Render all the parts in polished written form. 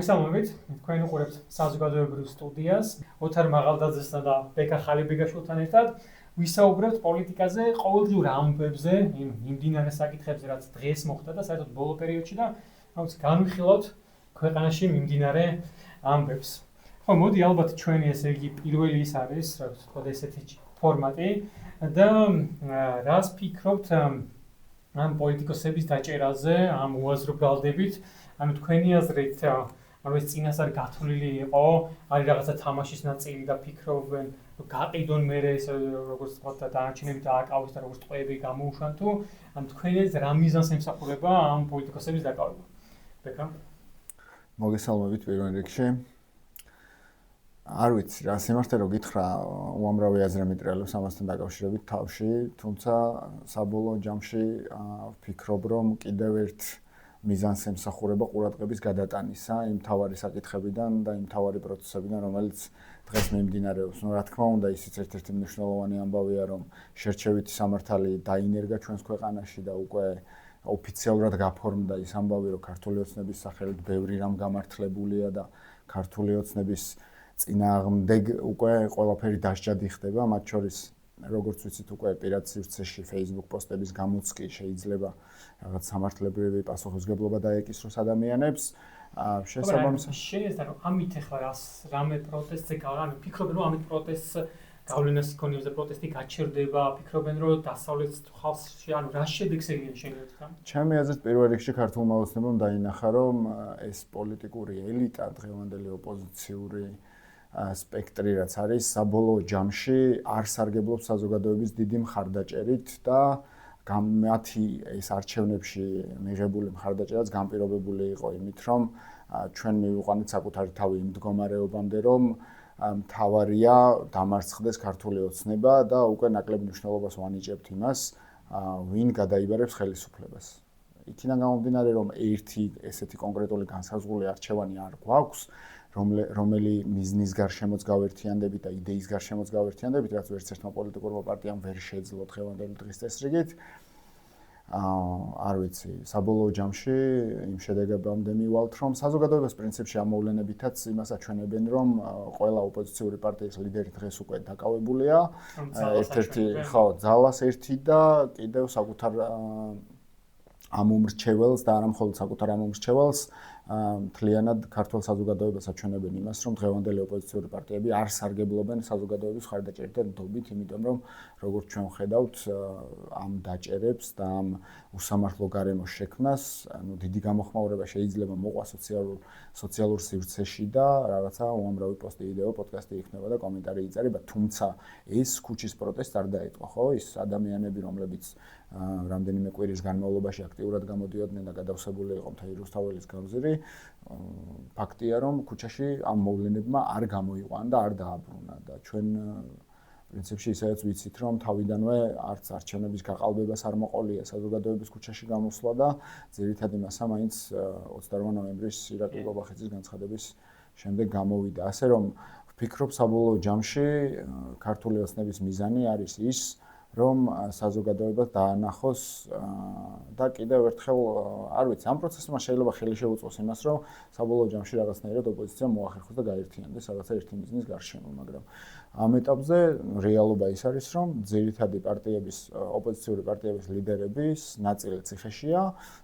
მოგესალმებით, თქვენ უყურებთ საზოგადოებრივ სტუდიას, ოთარ მაღალდაძესთან და ბეკა ხალიბიგაშვილთან ერთად ვისაუბრებთ პოლიტიკაზე, ყოველდღიურ ამბებზე, იმ მიმდინარე საკითხებზე, რაც დღეს მოხდა და საერთოდ ბოლო პერიოდში და განვიხილავთ ქვეყანაში მიმდინარე ამბებს. ხო, მოდი ალბათ ჩვენი ესე იგი პირველი ის არის, რა ვთქვა, ესეთი ფორმატი და რას ფიქრობთ ამ პოლიტიკოსების დაჭერაზე, ამ უაზრო ბრალდებით, ანუ თქვენი აზრით, ანუ ეს წინასწარ გათვლილი იყო, არის რაღაცა თამაშის ნაწილი და ფიქრობენ, რომ გაყიდონ მერე ეს როგორც თქვა და დანარჩენები დააკავეს და როგორც ტყვეები გამოუშვან თუ, ანუ თქვენი რა მიზანს ემსახურება ამ პოლიტიკოსების დაკავება. ბეკა? მოგესალმებით პირველ რიგში. არ ვიცი, რა სიმართლე რომ გითხრა, უამრავი აზრი მეტრიალებს ამასთან დაკავშირებით თავში, თუმცა საბოლოო ჯამში ვფიქრობ, რომ კიდევ ერთ მიზანს ემსახურება ყურადღების გადატანისა იმ თავარი საკითხებიდან და იმ თავარი პროცესებიდან, რომელიც დღეს მიმდინარეობს. ნუ რა თქმა უნდა, ისიც ერთ-ერთი მნიშვნელოვანი ამბავია, რომ შერჩევითი სამართალი დაინერგა ჩვენს ქვეყანაში და უკვე ოფიციალურად გაფორმდა ის ამბავი, რომ ქართული ოცნების სახელით ბევრი რამ გამართლებულია და ქართული ოცნების წინააღმდეგ უკვე ყველაფერი დასჯადი ხდება, მათ შორის როგორც ვიცით უკვე პირად სივრცეში Facebook პოსტების გამოც კი შეიძლება რაღაც სამართლებრივი პასუხისმგებლობა დაეკისროს ადამიანებს. შესაბამისად, შეიძლება რომ ამით ახლა რამე პროტესტზე გავანო, ფიქრობენ რომ ამით პროტესტს გავლენას იქონიებს და პროტესტი გაჩერდება, ფიქრობენ რომ დასავლეთ ხალხში ანუ რა შედეგს ეღია შეიძლება თან? ჩემი აზრით პირველ რიგში ქართულმა ოცნებამ დაინახა რომ ეს პოლიტიკური ელიტა დღევანდელი ოპოზიციური სპექტრი რაც არის საბოლოო ჯამში არ სარგებლობს საზოგადოების დიდი მხარდაჭერით და მათი ეს არჩევნებში მიღებული მხარდაჭერაც განპირობებული იყო იმით რომ ჩვენ მივიყვანეთ საკუთარი თავი იმ მდგომარეობამდე რომ მთავარია დამარცხდეს ქართული ოცნება და უკვე ნაკლებ მნიშვნელობას ვანიჭებთ იმას ვინ გადაიბარებს ხელისუფლებას. იქიდან გამომდინარე რომ ერთი ესეთი კონკრეტული განსაზღვრული არჩევანი არ გვაქვს რომელი მიზნის გარშემოც გავერთიანდებით და იდეის გარშემოც გავერთიანდებით, რაც ვერც ერთმა პოლიტიკურმა პარტიამ ვერ შეძლო დღევანდელი დღის წესრიგით. არ ვიცი, საბოლოო ჯამში იმ შედეგებამდე მივალთ, რომ საზოგადოებას პრინციპში ამ მოვლენებითაც იმას აჩვენებენ, რომ ყველა ოპოზიციური პარტიის ლიდერი დღეს უკვე დაკავებულია. ერთ-ერთი ხო, ძალას ერთი და კიდევ საკუთარ ამომრჩეველს და არა მხოლოდ საკუთარ ამომრჩეველს მთლიანად ქართულ საზოგადოებას აჩვენებენ იმას, რომ დღევანდელი ოპოზიციური პარტიები არ სარგებლობენ საზოგადოების მხარდაჭერით და ნდობით, იმიტომ რომ როგორც ჩვენ ვხედავთ, ამ დაჭერებს და ამ უსამართლო გარემოს შექმნას, ანუ დიდი გამოხმაურება შეიძლება მოყვა სოციალურ სივრცეში და რაღაცა უამრავი პოსტი, ვიდეო, პოდკასტი იქნება და კომენტარი იწერება, თუმცა ეს ქუჩის პროტესტი არ დაიწყო, ხო? ის ადამიანები, რომლებიც რამდენიმე კვირის განმავლობაში აქტიურად გამოდიოდნენ და გადავსებული იყო მთელი რუსთაველის გამზირი, ფაქტია, რომ ქუჩაში ამ მოვლენებმა არ გამოიყვანა და არ დააბრუნა და ჩვენ პრინციპში ისევაც ვიცით, რომ თავიდანვე არც არჩევნების გაყალბებას არ მოყოლია საზოგადოების ქუჩაში გამოსვლა და ძირითადი მასა მაინც 28 ნოემბრის ირაკლი გობახიძის განცხადების შემდეგ გამოვიდა. ასე რომ ვფიქრობ საბოლოო ჯამში ქართული ოცნების მიზანი არის ის რომ საზოგადოებას დაანახოს და კიდევ ერთხელ არ ვიცი, ამ პროცესმა შეიძლება ხელი შეუწყოს იმას, რომ საბოლოო ჯამში რაღაცნაირად ოპოზიცია მოახერხოს და გაერთიანდეს რაღაცა ერთი მიზნის გარშემო, მაგრამ ამ ეტაპზე რეალობა ის არის, რომ ძირითადი პარტიების, ოპოზიციური პარტიების ლიდერების ნაწილი ციხეშია,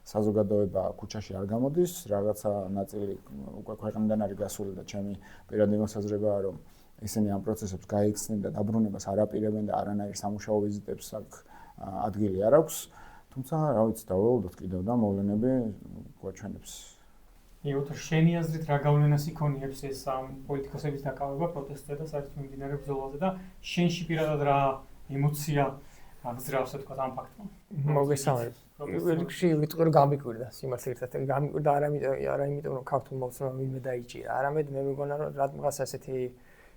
საზოგადოება ქუჩაში არ გამოდის, რაღაცა ნაწილი უკვე ქვეყნიდან არის გასული და ჩემი პირადი მოსაზრებაა, რომ ისინი ამ პროცესებს გაიხსნენ და დაბრუნებას არ აპირებენ და არანაირ სამუშაო ვიზიტებს აქ ადგილი არ აქვს. თუმცა, რა ვიცი, დაველოდოთ კიდევ და მოვლენები გვაჩვენებს. ოთარ, შენი აზრით რა გავლენას იქონიებს ეს ამ პოლიტიკოსების დაკავება პროტესტზე და საერთოდ მიმდინარე ბრძოლაზე და შენში პირადად რა ემოცია აღძრავს თქვა ამ ფაქტმა? მოგესალმებით. პირველ რიგში ვიტყვი რომ გამიკვირდა სიმართლეთან. გამიკვირდა არა იმიტომ რომ ქართულმა ოცნებამ ვინმე დაიჭირა, არამედ მე მეგონა რომ რადგანაც ასეთი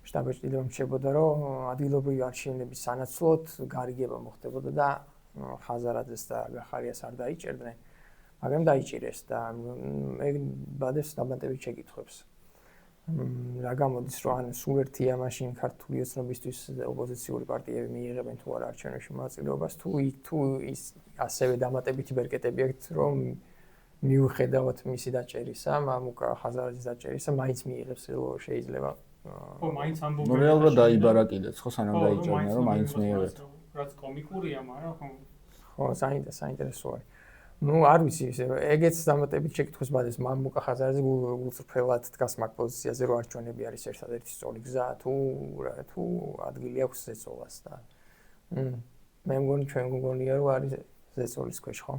შტაბ-ჭრილობა მრჩებოდა, რომ ადგილობრივი არჩევნების სანაცვლოდ გარიგება მოხდებოდა და ხაზარაძეს და გახარიას არ დაიჭერდნენ, მაგრამ დაიჭირეს და ეგ ბადებს დაბანტებით შეკითხვებს. რა გამოდის, რომ ან სულ ერთია მაშინ ქართული ოცნებისთვის ოპოზიციური პარტიები მიიღებენ თუ არა არჩევნებში მონაწილეობას, თუ ის ასევე დამატებითი ბერკეტები აქვს, რომ მიუხედავად მისი დაჭერისა, მამუკა ხაზარაძის დაჭერისა, მაინც მიიღებს შეიძლება. ხო, მაინც ამბობენ. ნუ რეალურად დაიბარა კიდეც, ხო, სანამ დაიჭერნა, რომ მაინც მიიღებს. რაც კომიკურია, მაგრამ ხო, საინტერესოა. ნუ არ ვიცი, ეგეც დამატებით შეკითხვის ბაზის მამუკა ხაზარაძე გულწრფელად დგას მაგ პოზიციაზე, რომ არჩევნები არის ერთადერთი სწორი გზა, თუ ადგილი აქვს ზეწოლას და მე მგონი ჩვენ გგონია რომ არის ზეწოლის ქვეშ, ხო?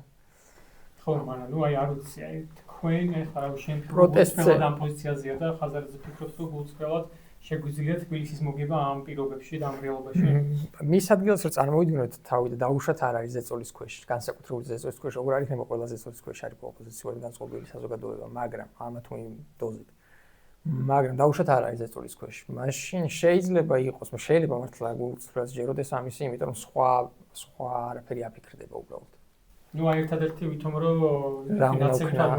ხო, მაგრამ ნუ არ ვიცი, თქვენ ახლა შენ პროტესტზე ამ პოზიციაზეა და ხაზარაძე ფიქრობს, რომ გულწრფელად შეგვიძლია თბილისის მოგება ამ პირობებში და ამ რეალობაში. მის ადგილას რომ წარმოვიდგინოთ თავი და დაუშვათ არ არის ზეწოლის ქვეშ, განსაკუთრებული ზეწოლის ქვეშ, როგორ არ იქნება ყველა ზეწოლის ქვეშ არის ოპოზიციური განწყობილი საზოგადოება, მაგრამ ამა თუ იმ დოზით. მაგრამ დაუშვათ არ არის ზეწოლის ქვეშ. მაშინ შეიძლება იყოს, შეიძლება მართლა გულწრფელად ჯეროდეს ამისი, იმიტომ რომ სხვა არაფერი აფიქრდება უბრალოდ. ნუ აი ერთადერთი ვითომ რომ ფინანსებთან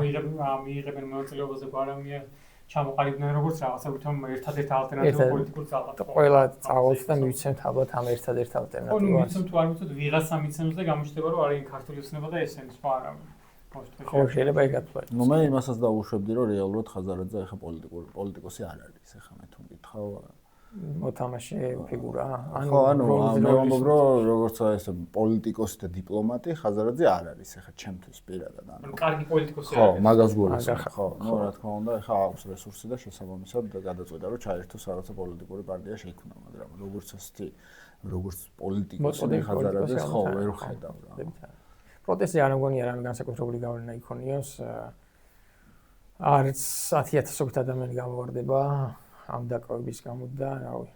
მიიღებენ მონაწილეობაზე გვარამია ჩამოყალიბდნენ როგორც რაღაცა ვითომ ერთადერთი ალტერნატივა პოლიტიკურ ძალად. ყველა წავალთ და მივიცემთ ალბათ ამ ერთადერთ ალტერნატივას. ხო, მივიცემთ თუ არ ვიცით ვიღაცა მიცემს და გამოჩნდება რომ არის ქართული ოცნება და ესენი სხვა არავინ. ხო, შეიძლება ეგაც ვარ. ნუ მე იმასაც დავუშვებდი რომ რეალურად ხაზარაძე ახლა პოლიტიკოსი არ არის, ახლა მე თუ მკითხავ მოთამაშე ფიგურა. ხო, ანუ მე ვამბობ რომ როგორც ეს პოლიტიკოსი და დიპლომატი ხაზარაძე არ არის ახლა ჩემთვის პირადად. ანუ კარგი პოლიტიკოსი არის. ხო, მაგას გულისხმობ. ხო, ნუ რა თქმა უნდა, ახლა აქვს რესურსი და შესაბამისად გადაწყვეტა რომ ჩაერთოს რაღაცა პოლიტიკური პარტია შეიქმნა, მაგრამ როგორც ასეთი როგორც პოლიტიკოსი ხაზარაძეს ხო ვერ ხედავ რა. პროტესტი არ მგონია რამე განსაკუთრებული გავლენა იქონიოს. არც 10,000 ადამიანი გამოვარდება ამ დაკავების გამო და რავი.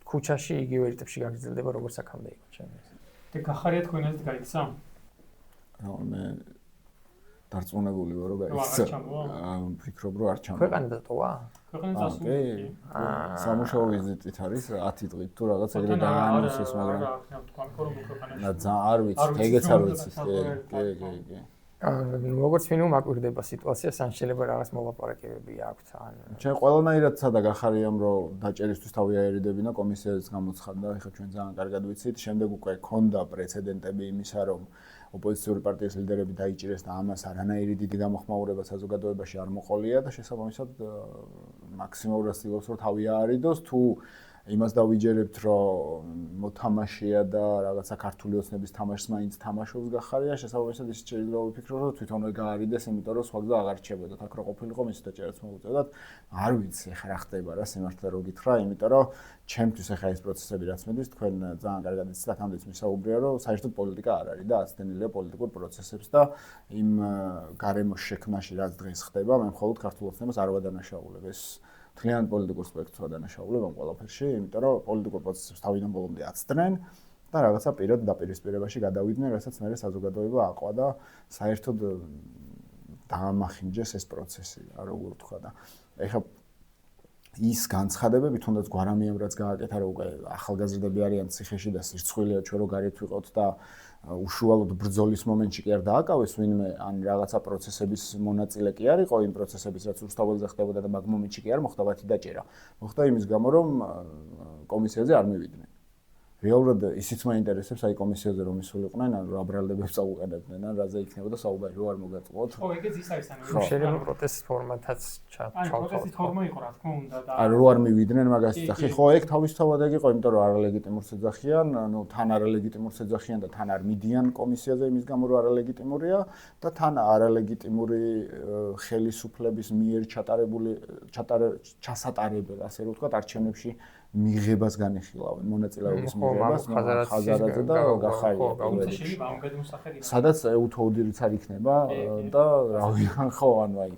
ქუჩაში იგივე რიტმში გაგრძელდება როგორც აქამდე იყო ჩემს. და გახარია თქვენ ეს გაიქცა? რა მე დარწმუნებული ვარ რომ გაიქცა. ვფიქრობ რომ არ ჩამოვა. ქვეყანა დატოვა? ქვეყანა დასული. სამუშაო ვიზიტით არის 10 დღით თუ რაღაც ეგრე დაანონსეს, მაგრამ არ ვიცი, ეგეც არ ვიცი. კი. როგორც მინიმუმ აკვირდება სიტუაცია, ან შეიძლება რაღაც მოლაპარაკებები აქვს ან ჩვენ ყველანაირად სადა გახარიამ რომ დაჭერისთვის თავი აერიდებინა კომისიაზეც გამოცხადდა, ეხლა ჩვენ ძალიან კარგად ვიცით, შემდეგ უკვე ქონდა პრეცედენტები იმისა, რომ ოპოზიციური პარტიის ლიდერები დაიჭირეს და ამას არანაირი დიდი გამოხმაურება საზოგადოებაში არ მოყოლია და შესაბამისად მაქსიმალურად ცდილობს რომ თავი აარიდოს, თუ იმას დავიჯერებთ რომ მოთამაშეა და რაღაცა ქართული ოცნების თამაშს მაინც თამაშობს გახარია, შესაბამისად ის შეიძლება ვიფიქრო რომ თვითონვე გაარიდეს, იმიტომ რომ სხვა გზა აღარ რჩებოდა, აქ რო ყოფილიყო მის დაჭერაც მოუწევდათ. არ ვიცი ხა რა ხდება რა სიმართლე რო გითხრა, იმიტომ რომ ჩემთვის ახლა ეს პროცესები რაც მედის, თქვენ ძალიან კარგად იცით, აქამდეც მისაუბრია რომ საერთოდ პოლიტიკა არ არის და აცდენილია პოლიტიკურ პროცესებს და იმ გარემოს შექმნაში რაც დღეს ხდება, მე მხოლოდ ქართულ ოცნებას არ ვადანაშაულებ. ეს მთლიან პოლიტიკურ სპექტრს ვადანაშაულებ ამ ყველაფერში, იმიტომ რომ პოლიტიკურ პროცესებს თავიდან ბოლომდე აცდნენ და რაღაცა პირად დაპირისპირებაში გადავიდნენ, რასაც მე საზოგადოება აყვა და საერთოდ დაამახინჯეს ეს პროცესი, როგორ ვთქვა და ეხლა ის განცხადებები თუნდაც გვარამიამ რაც გააკეთა რომ უკვე ახალგაზრდები არიან ციხეში და სირცხვილია ჩვენ რო გარეთ ვიყავთ და უშუალოდ ბრძოლის მომენტში კი არ დააკავეს ვინმე ან რაღაცა პროცესების მონაწილე კი არ იყო იმ პროცესების რაც რუსთაველზე ხდებოდა და მაგ მომენტში კი არ მოხდა ბათი დაჭერა. მოხდა იმის გამო რომ კომისიაზე არ მივიდნენ. რეალურად ისიც მაინტერესებს აი კომისიაზე რომ ისულიყვნენ ან რა ბრალდებებს წაუყენებდნენ ან რაზე იქნებოდა საუბარი რო არ მოგაწყვოთ. ხო, ეგეც ის არის ანუ შეიძლება პროტესტის ფორმატაც ჩავთავაზოთ. ანუ პროტესტის ფორმა იყო რა თქმა უნდა და არ რო არ მივიდნენ მაგას ძახი. ხო, ეგ თავისთავად ეგ იყო, იმიტომ რომ არალეგიტიმურს ეძახიან, ანუ თან არალეგიტიმურს ეძახიან და თან არ მიდიან კომისიაზე იმის გამო რომ არალეგიტიმურია და თან არალეგიტიმური ხელისუფლების მიერ ჩასატარებელ, ასე რომ ვთქვათ, არჩევნებში მიღებას განიხილავენ, მონაწილეობის მიღებას, ხაზარაძე და გახარია. სადაც უთოუდირიც არ იქნება და რავი, ხო, ანუ აი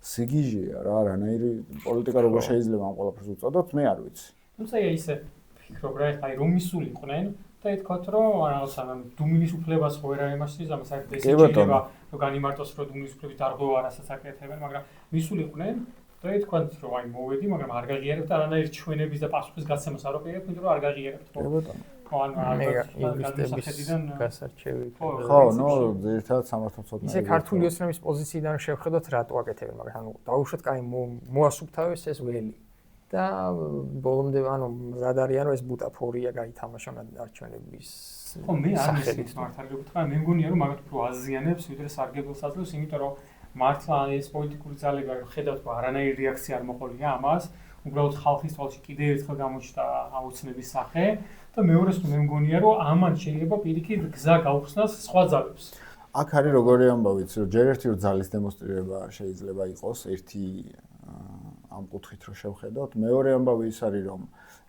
სიგიჟეა რა, რანაირი პოლიტიკა როგორ შეიძლება ამ ყველაფერს უწოდოთ, მე არ ვიცი. თუმცა ისე ფიქრობ რა, აი რომ მისულიყვნენ და ითქვათ რომ რაღაცა დუმილის უფლებას ხო ვერ აიმართეს, ამას საერთოდ ეს შეიძლება რომ განიმარტოს რომ დუმილის უფლების დარღვევა რასაც აკეთებენ, მაგრამ მისულიყვნენ და ითქვათ რომ აი მოვედი, მაგრამ არ გაღიარებთ არანაირ ჩვენების და პასუხის გაცემას არ ვაკეთებთ, იმიტომ რომ არ გაღიარებთ. კი ბატონო. ხო, ანუ ინგლისების გასარჩევი. ხო, ნუ ძირითადად სამართალწოდნე. ისე ქართული ოცნების პოზიციიდან შევხედოთ რატო აკეთებენ, მაგრამ ანუ დაუშვათ კაი მოასუფთავეს ეს ველი. და და ბოლომდე ანუ მზად არიან რომ ეს ბუტაფორია გაითამაშონ არჩევნების ხო მე არ მისმის მართალი გითხრა მე მგონია რომ მაგათ უფრო აზიანებს ვიდრე სარგებელს აძლევს იმიტომ რომ მართლა ეს პოლიტიკური ძალება რომ ხედავთ რომ არანაირი რეაქცია არ მოყოლია ამას უბრალოდ ხალხის თვალში კიდევ ერთხელ გამოჩნდა აუცნების სახე და მეორეს მე მგონია რომ ამან შეიძლება პირიქით გზა გაუხსნას სხვა ძალებს აქ არის როგორი ამბავიც რომ ჯერ ერთი რომ ძალის დემონსტრირება შეიძლება იყოს ერთი ამ კუთხით რომ შევხედოთ მეორე ამბავი ის არის რომ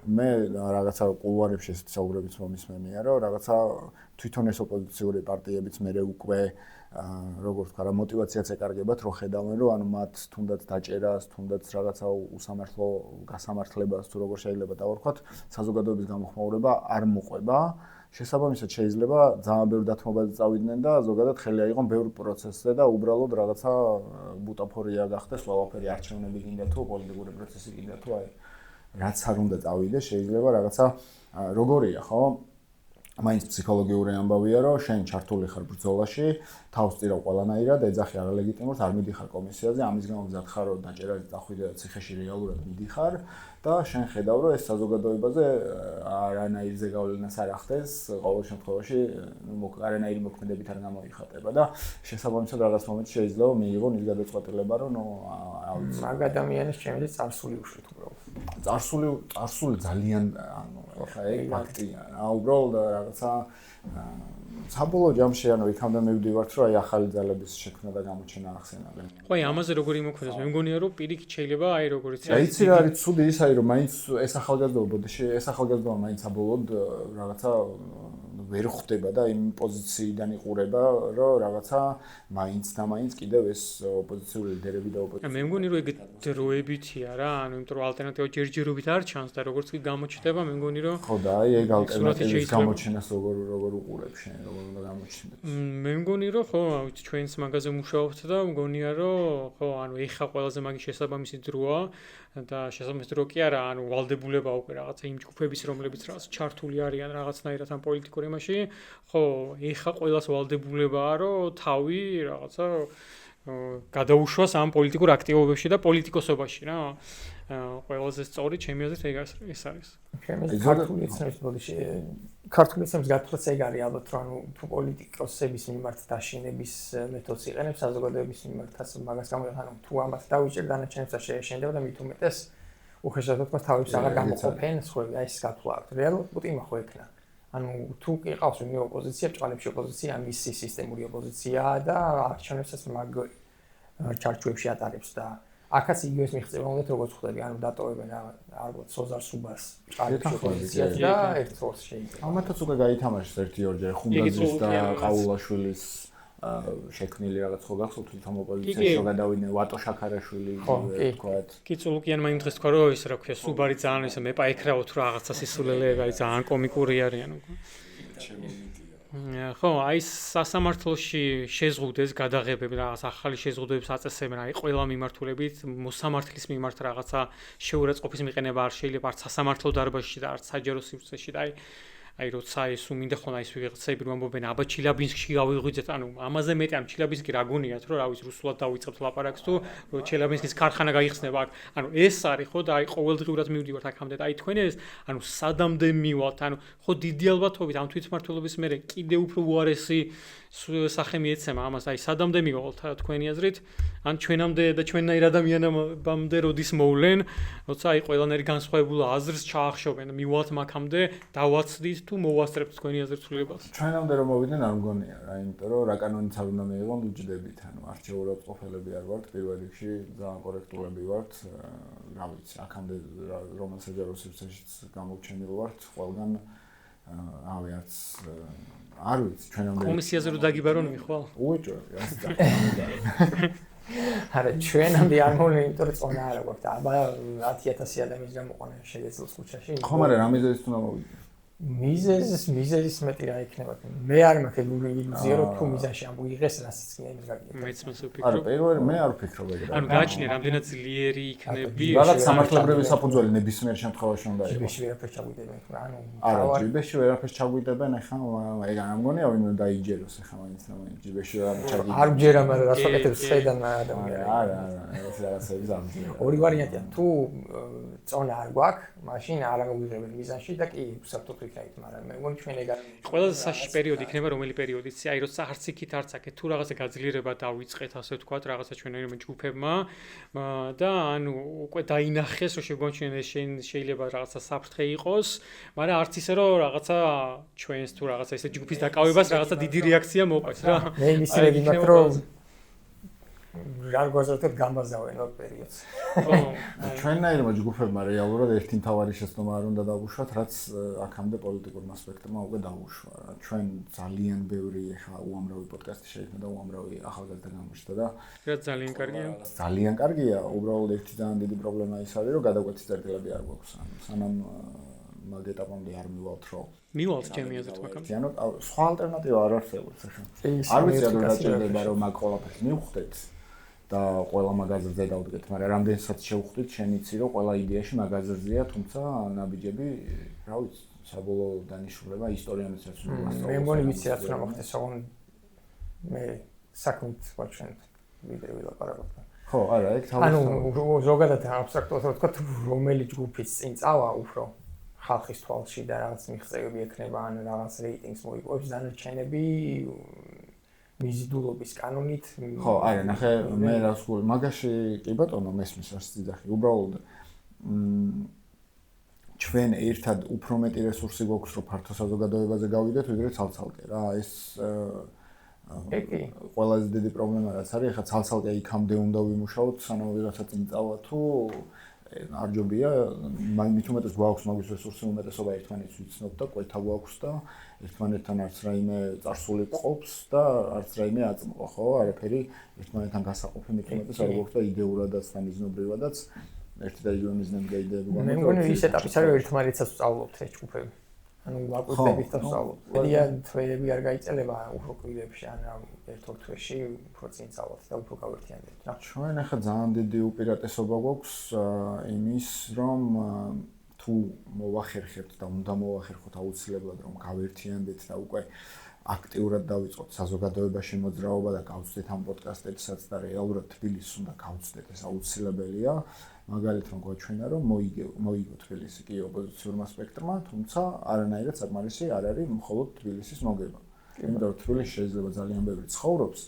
მე რაღაცა კულუარებში საუბრებიც მომისმენია რომ რაღაცა თვითონ ეს ოპოზიციური პარტიებიც მე უკვე როგორც ვთქვა რა мотиваციაც ეკარგებათ რომ ხედავენ რომ ანუ მათ თუნდაც დაჭერას თუნდაც რაღაცა უსამართლო გასამართლებას თუ როგორ შეიძლება დავარქვათ საზოგადოების გამოხმაურება არ მოყვება შესაბამისად შეიძლება ძალიან ბევრ დათმობაზე წავიდნენ და ზოგადად ხელი აიღონ ბევრ პროცესზე და უბრალოდ რაღაცა ბუტაფორია გახდეს ყველაფერი არჩევნები გინდა თუ პოლიტიკური პროცესი გინდა თუ აი რაც არ უნდა წავიდეს შეიძლება რაღაცა როგორია ხო მაინც ფსიქოლოგიური ამბავია რომ შენ ჩართული ხარ ბრძოლაში თავს წირავ ყველანაირად ეძახი არალეგიტიმურს არ მიდიხარ კომისიაზე ამის გამო მზად ხარ რომ დაჭერაზე წახვიდე და ციხეში რეალურად მიდიხარ და შენ ხედავ რომ ეს საზოგადოებაზე არანაირ ზეგავლენას არ ახდენს ყოველ შემთხვევაში არანაირი მოქმედებით არ გამოიხატება და შესაბამისად რაღაც მომენტში შეიძლება მიიღონ ის გადაწყვეტილება რომ მაგ ადამიანის ჩემი წარსული უშვით უბრალოდ წარსული ძალიან ანუ ხა ეგ ფაქტია უბრალოდ რაღაცა საბოლოო ჯამში ანუ იქამდე მივდივართ რომ აი ახალი ძალების შექმნა და გამოჩენა ახსენებენ. ხო აი ამაზე როგორი მოქმედებს მე მგონია რომ პირიქით შეიძლება აი როგორიც იცი რა არის ცუდი ის არის რომ მაინც ეს ახალგაზრდობა მაინც საბოლოოდ რაღაცა ვერ ხვდება და იმ პოზიციიდან იყურება რომ რაღაცა მაინც და მაინც კიდევ ეს ოპოზიციური ლიდერები და ოპოზიცია მე მგონი რომ ეგ დროებითია რა ანუ იმიტომ რომ ალტერნატივა ჯერჯერობით არ ჩანს და როგორც კი გამოჩნდება მე მგონი რომ ხო და აი ეგ ალტერნატივის გამოჩენას როგორ უყურებ შენ როგორ უნდა გამოჩნდეს მე მგონი რომ ხო ვიცი ჩვენს მაგაზე მუშაობთ და მგონია რომ ხო ანუ ეხა ყველაზე მაგის შესაბამისი დროა და შესაბამისი დრო კი არა ანუ ვალდებულება უკვე რაღაცა იმ ჯგუფების რომლებიც რაღაც ჩართული არიან რაღაცნაირად ამ პოლიტიკურ იმაში ხო ეხა ყველას ვალდებულებაა რომ თავი რაღაცა გადაუშვას ამ პოლიტიკურ აქტივობებში და პოლიტიკოსობაში რა ყველაზე სწორი ჩემი აზრით ეს არის ქართული ცნების ბოდიში ქართული ცნების გათხრაც ეგ არის ალბათ რომ ანუ თუ პოლიტიკოსების მიმართ დაშინების მეთოდს იყენებს საზოგადოების მიმართაც მაგას გამოიყენებს ანუ თუ ამათ დავიჭერ დანარჩენებსაც შეეშენდება და მით უმეტეს უხეშად თქვა თავებს აღარ გამოყოფენ სხვები აი ეს გათვლა აქვს რეალურად პუტინმა ხო ეკნა ანუ თუ ყავს მე ოპოზიცია ბჭყალებში ოპოზიცია მისი სისტემური ოპოზიცია და არჩევნებსაც მაგ ჩარჩოებში ატარებს და აქაც იგივეს მიღწევა უნდათ როგორც ხვდები ანუ დატოვებენ არ ვიცი სოზარ სუბას ბჭყალებში ოპოზიციას და ერთს შეიძლება ამათაც უკვე გაითამაშეს 1-2 ხუნდაძის და ყაულაშვილის შექმნილი რაღაც ხო გახსოვთ თვითონ ოპოზიციაში რომ გადავიდნენ ვატო შაქარაშვილი თქვათ კი წულუკიანმა იმ დღეს თქვა რომ ის რა ქვია სუბარი ძალიან ისე მეპა ეკრავოთ რა რაღაცა სისულელეები არის ძალიან კომიკური არიან უკვე ხო აი სასამართლოში შეზღუდეს გადაღებები რაღაც ახალი შეზღუდვების აწესებენ აი ყველა მიმართულებით მოსამართლის მიმართ რაღაცა შეურაცხყოფის მიყენება არ შეიძლება არც სასამართლო დარბაზში და არც საჯარო სივრცეში და აი როცა ის უმინდა ხოლმე ის ვიღაცები რომ ამბობენ აბა ჩილაბინსკში გავიღვიძეთ ანუ ამაზე მეტი ამ ჩილაბინსკი რა გონიათ რომ რა ვიცი რუსულად დავიწყებთ ლაპარაკს თუ ჩილაბინსკის ქარხანა გაიხსნება აქ ანუ ეს არის ხო და აი ყოველდღიურად მივდივართ აქამდე და აი თქვენ ეს ანუ სადამდე მივალთ ანუ ხო დიდი ალბათობით ამ თვითმმართველობის მერე კიდე უფრო უარესი სახე მიეცემა ამას აი სადამდე მივალთ თქვენი აზრით ან ჩვენამდე და ჩვენნაირ ადამიანებამდე როდის მოვლენ როცა აი ყველანაირი განსხვავებული აზრს ჩაახშობენ მივალთ მაგამდე დავაცდით თუ მოვასწრებთ თქვენი აზრით ცვლილებას ჩვენამდე რომ მოვიდნენ არ მგონია რა იმიტომ რომ რა კანონიც არ უნდა მიიღონ უჯდებით ანუ არჩეულობყოფელები არ ვართ პირველ რიგში ძალიან კორექტულები ვართ რა ვიცი აქამდე რომელ საჯარო სივრცეშიც გამოვჩენილ ვართ ყველგან ავი არ ვიცი ჩვენამდე კომისიაზე რომ დაგიბარონ მიხვალ უეჭო ასე არა ჩვენამდე არ მოვლენ იმიტომ რომ წონა არა გვაქვს აბა 10000 ადამიანის გამოყვანა შეგეძლოს ქუჩაში ხო მაგრამ რა მიზეზით უნდა მოვიდნენ მიზეზის მეტი რა იქნება. მე არ მაქვს ეგრე ილუზია რომ თუ მიზანში ამოიღეს რასაც იმის გაგიეთ. მეც მასე ვფიქრობ. არა, პირველი მე არ ვფიქრობ ეგრე. ანუ გააჩნია რამდენად ძლიერი იქნები. რაღაც სამართლებრივი საფუძველი ნებისმიერ შემთხვევაში უნდა იყოს. ჯიბეში ვერაფერს ჩაგვიდებენ, ანუ არა, ჯიბეში ვერაფერს ჩაგვიდებენ, ახლა ეგ არ ამგონია ვინმე დაიჯეროს ახლა მაინც ჯიბეში ვერაფერს ჩაგვიდებენ. არ ჯერა, მაგრამ რას ვაკეთებ ხედან ადამიანს. არა, ეს რაღაცები ზამთრია. ორი ვარიანტია. თუ წონა არ გვაქვს, მაშინ არ ამოვიღებენ მიზანში და კი უსაფრთხო იქნებით, მაგრამ მე მგონი ჩვენ ეგ არ. ყველაზე საშიში პერიოდი იქნება რომელი პერიოდიც, აი როცა არც იქით არც აქეთ თუ რაღაცა გაძლიერება დავიწყეთ, ასე ვთქვათ, რაღაცა ჩვენერმა ჯგუფებმა და ანუ უკვე დაინახეს, რომ შეგვამჩნიეს შეიძლება რაღაცა საფრთხე იყოს, მაგრამ არც ისე რომ რაღაცა ჩვენს თუ რაღაცა ისე ჯგუფის დაკავებას რაღაცა დიდი რეაქცია მოყვეს რა. მე ისე ვიმაქ რომ არ გვაზრდოთ გამბაზავენ ორ პერიოდს. ჩვენნაირმა ჯგუფებმა რეალურად ერთი მთავარი შეცდომა არ უნდა დავუშვათ, რაც აქამდე პოლიტიკურმა ასპექტმა უკვე დავუშვა. ჩვენ ძალიან ბევრი ახლა უამრავი პოდკასტი შეიქმნა და უამრავი ახალგაზრდა გამოჩნდა და რა ძალიან კარგია. ძალიან კარგია, უბრალოდ ერთი ძალიან დიდი პრობლემა ის არის, რომ გადაკვეთის წერტილები არ გვაქვს. სანამ მაგ ეტაპამდე არ მივალთ, რომ მივალთ ჩემი აზრით მაგამ. ანუ სხვა ალტერნატივა არ არსებობს ახლა. არ ვიცი რა დაჭირდება რომ მაგ ყველაფერს მივხვდეთ. და ყველა მაგაზრზე დავდგეთ, მაგრამ რამდენსაც შევხვდით, შენ იცი რომ ყველა იდეაში მაგაზრზეა, თუმცა ნაბიჯები, რა ვიცი, საბოლოო დანიშნულება ისტორიამიც რაც უნდა ვასწავლო. მე მგონი ვიცი რაც უნდა მოხდეს, ოღონდ მე საქმით ვაჩვენებ ვიდრე ვილაპარაკობ. ხო, არა, ეგ თავის ანუ ზოგადად აბსტრაქტულად ვთქვა, რომელი ჯგუფიც წინ წავა უფრო ხალხის თვალში და რაღაც მიღწევები ექნება, ან რაღაც რეიტინგს მოიპოვებს, დანარჩენები მიზიდულობის კანონით. ხო, არა, ნახე, მე რას ვგულე, მაგაში კი ბატონო მესმის არც ძახი. უბრალოდ ჩვენ ერთად უფრო მეტი რესურსი გვაქვს, რომ ფართო საზოგადოებაზე გავიდეთ, ვიდრე ცალ-ცალკე რა. ეს ყველაზე დიდი პრობლემა რაც არის, ახლა ცალ-ცალკე იქამდე უნდა ვიმუშაოთ, სანამ ვიღაცა წინ წავა თუ არ ჯობია, მით უმეტეს გვაქვს მაგის რესურსი, უმეტესობა ერთმანეთს ვიცნობ და ყვეთა გვაქვს და ერთმანეთთან არც რაიმე წარსული ყობს და არც რაიმე აწმყო, ხო? არაფერი ერთმანეთთან გასაყოფი მით უმეტეს არ გვაქვს და იდეურადაც და მიზნობრივადაც ერთი და იგივე მიზნები და იდეები გვაქვს. მე მგონი ის ეტაპიც არის, რომ ერთმანეთსაც ვსწავლობთ ეს ჯგუფები. ანუ ვაკვირდებით და ვსწავლობთ. παιδιά თვეები არ გაიწელება უფრო კვირებში, ან ერთ-ორ თვეში უფრო წინ წავალთ და უფრო გავერთიანდეთ რა. ჩვენ ახლა ძალიან დიდი უპირატესობა გვაქვს იმის, რომ თუ მოვახერხებთ და უნდა მოვახერხოთ აუცილებლად რომ გავერთიანდეთ და უკვე აქტიურად დავიწყოთ საზოგადოებაში მოძრაობა და გავწვდეთ ამ პოდკასტებსაც და რეალურად თბილისს უნდა გავწვდეთ, ეს აუცილებელია. მაგალითად გვაჩვენა რომ მოიგო თბილისი კი ოპოზიციურმა სპექტრმა, თუმცა არანაირად საკმარისი არ არის მხოლოდ თბილისის მოგება. იმიტომ რომ თბილისში შეიძლება ძალიან ბევრი ცხოვრობს,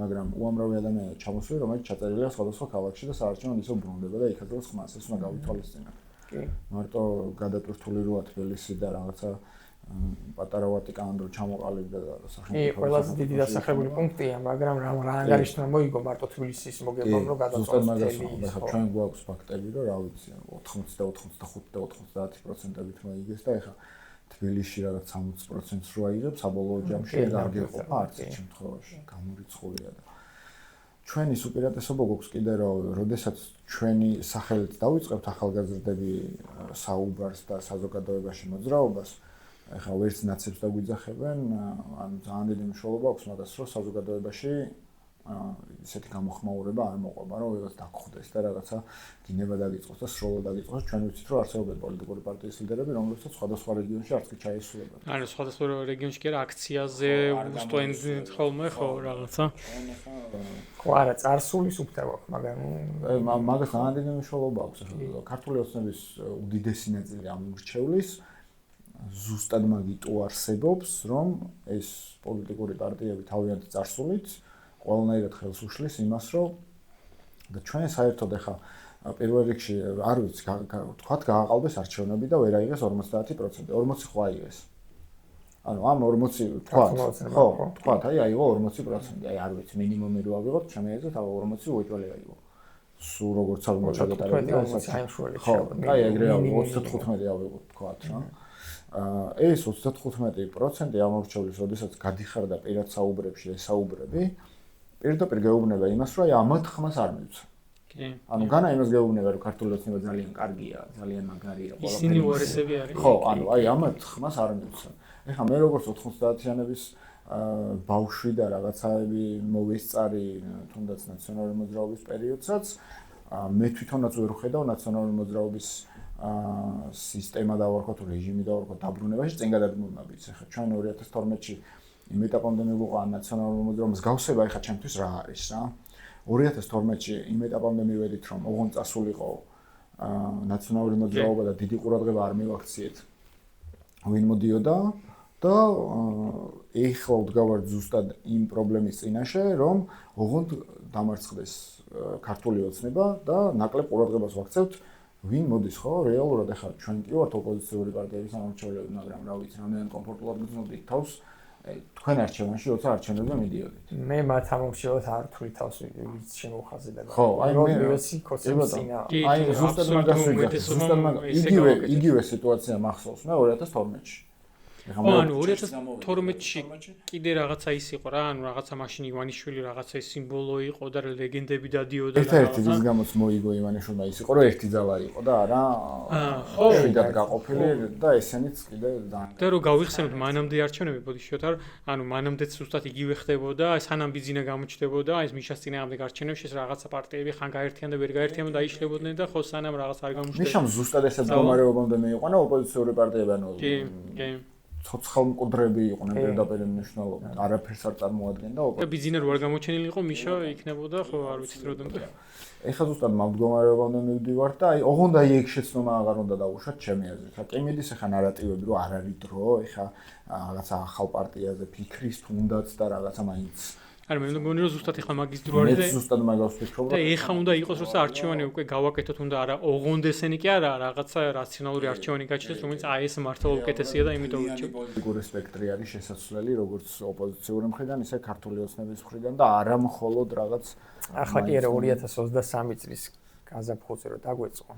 მაგრამ უამრავი ადამიანი ჩამოსული, რომელიც ჩაწერილია სხვადასხვა ქალაქში და საარჩევნოდ ისევ ბრუნდება და იქაც ხმას ეს უნდა გავითვალისწინოთ. მარტო გადატვირთული როა თბილისი და რაღაცა პატარა ვატიკანი რო ჩამოყალიბდა და სახელმწიფო. ყველაზე დიდი დასახლებული პუნქტია, მაგრამ რა ანგარიშთან მოიგო მარტო თბილისის მოგებამ რო გადაწყვეტილი. ახლა ჩვენ გვაქვს ფაქტები, რომ რა ვიცი, 80 და 85 და 90%-ით მოიგეს და ახლა თბილისში რაღაც 60%-ს რო აიღებს, საბოლოო ჯამში არ გეყოფა არც ერთ შემთხვევაში, გამორიცხულია და ჩვენი უპირატესობა გვაქვს კიდე რომ როდესაც ჩვენი სახელით დავიწყებთ ახალგაზრდები საუბარს და საზოგადოებაში მოძრაობას, ახლა ვერც ნაცებს დაგვიძახებენ, ანუ ძალიან დიდი მნიშვნელობა აქვს მაგას, რომ საზოგადოებაში ისეთი გამოხმაურება არ მოყვება, რომ ვიღაც დაგხვდეს და რაღაცა დინება დაგიწყოს და სროლა დაგიწყოს. ჩვენ ვიცით, რომ არსებობენ პოლიტიკური პარტიის ლიდერები, რომლებსაც სხვადასხვა რეგიონში არც კი ჩაისულებენ. ანუ სხვადასხვა რეგიონში კი არა აქციაზე უსტოენ ხოლმე ხო რაღაცა. ხო არა, წარსულის უფლება აქვს, მაგრამ მაგას ძალიან დიდი მნიშვნელობა აქვს. ქართული ოცნების უდიდესი ნაწილი ამორჩევლის ზუსტად მაგიტო არსებობს, რომ ეს პოლიტიკური პარტიები თავიანთი წარსულით ყველანაირად ხელს უშლის იმას, რომ და ჩვენ საერთოდ ახლა პირველ რიგში არ ვიცი, თქვათ გააყალბეს არჩევნები და ვერ აიღეს 50%, 40 ხო აიღეს. ანუ ამ 40 თქვათ, ხო, თქვათ, აი აიღო 40%, აი არ ვიცი, მინიმუმი რო ავიღოთ, ჩემი აზრით 40 უეჭველი აიღო. სულ როგორც არ უნდა ჩაგეტარებინა, ხო, აი ეგრე 35 ავიღოთ, თქვათ რა. ეს 35% ამორჩევლის, როდესაც გადიხარ და პირად საუბრებში ესაუბრები, პირდაპირ გეუბნება იმას, რომ აი ამათ ხმას არ მივცა. ანუ განა იმას გეუბნება რომ ქართული ოცნება ძალიან კარგია, ძალიან მაგარია, ყველაფერი. ისინი უარესები არიან. ხო, ანუ აი ამათ ხმას არ მიცემ. ეხლა მე როგორც 90-იანების ბავშვი და რაღაცაები მოვისწარი თუნდაც ნაციონალური მოძრაობის პერიოდსაც მე თვითონაც ვერ ხედავ ნაციონალური მოძრაობის სისტემა დავარქვა თუ რეჟიმი დავარქვა დაბრუნებაში წინ გადადგმულნაბიც. ეხლა ჩვენ 2012-ში იმ ეტაპამდე მივიყვა ნაციონალური მოძრაობის გავსება, ეხლა ჩემთვის რა არის რა? 2012-ში იმ ეტაპამდე მივედით რომ ოღონდ წასულიყო ნაციონალური მოძრაობა და დიდი ყურადღება არ მივაქციეთ ვინ მოდიოდა და ეხლა ვდგავართ ზუსტად იმ პრობლემის წინაშე რომ ოღონდ დამარცხდეს ქართული ოცნება და ნაკლებ ყურადღებას ვაქცევთ ვინ მოდის ხო რეალურად ეხლა ჩვენ კი ვართ ოპოზიციური პარტიების სამმართველოები მაგრამ რა ვიცი რამდენად კომფორტულად გრძნობდით თავს თქვენ არჩევანში როცა არჩევნებზე მიდიოდით მე მათ ამომრჩევათ არ თვლით თავს ვიც შემოხაზე და ხო აი აი ზუსტად მაგას ვიგებ ზუსტად იგივე სიტუაცია მახსოვს მე 2012-ში ანუ 2012-ში კიდე რაღაცა ის იყო რა, ანუ რაღაცა მაშინ ივანიშვილი რაღაცა სიმბოლო იყო და ლეგენდები დადიოდა და ერთ-ერთი რის გამოც მოიგო ივანიშვილმა ის იყო რომ ერთი ძალა იყო და არა შვიდად გაყოფილი და ესენიც კიდე ძალიან და რომ გავიხსენოთ მანამდე არჩევნები ბოდიშოთ არ ანუ მანამდეც ზუსტად იგივე ხდებოდა სანამ ბიზინა გამოჩნდებოდა ეს მიშას წინააღმდეგ არჩევნებში რაღაცა პარტიები ხან გაერთიან და ვერ გაერთიან და იშლებოდნენ და ხო სანამ რაღაც არ გამოჩნდა მიშამ ზუსტად ესეც გამარებობამდე მეიყვანა ოპოზიციური პარტიები ანუ კი ცოცხალ მკვდრები იყვნენ პირდაპირ მნიშვნელობით არაფერს არ წარმოადგენდა და ბიზინა რო არ გამოჩენილი იყო მიშა იქნებოდა ხო არ ვიცით როდემდე ეხლა ზუსტად მდგომარეობამდე მივდივართ და აი ოღონდ აი ეგ შეცდომა აღარ უნდა დავუშვათ ჩემი აზრით. რა კი მიდის ეხლა ნარატივები რომ არ არის დრო ეხლა რაღაცა ახალ პარტიაზე ფიქრის თუნდაც და რაღაცა მაინც არა მე მგონი რომ ზუსტად ეხლა მაგის დრო არის და ზუსტად მაგას ვფიქრობ და ეხლა უნდა იყოს როცა არჩევანი უკვე გავაკეთოთ უნდა არა ოღონდ ესენი კი არა რაღაცა რაციონალური არჩევანი გაჩნდეს რომელიც აი ეს მართლა უკეთესია და იმიტომ ვიჩვენებ პოლიტიკური სპექტრი არის შესაძლებელი როგორც ოპოზიციური მხრიდან ისე ქართული ოცნების მხრიდან და არა მხოლოდ რაღაც ახლა კი არა 2023 წლის გაზაფხულზე რომ დაგვეწყო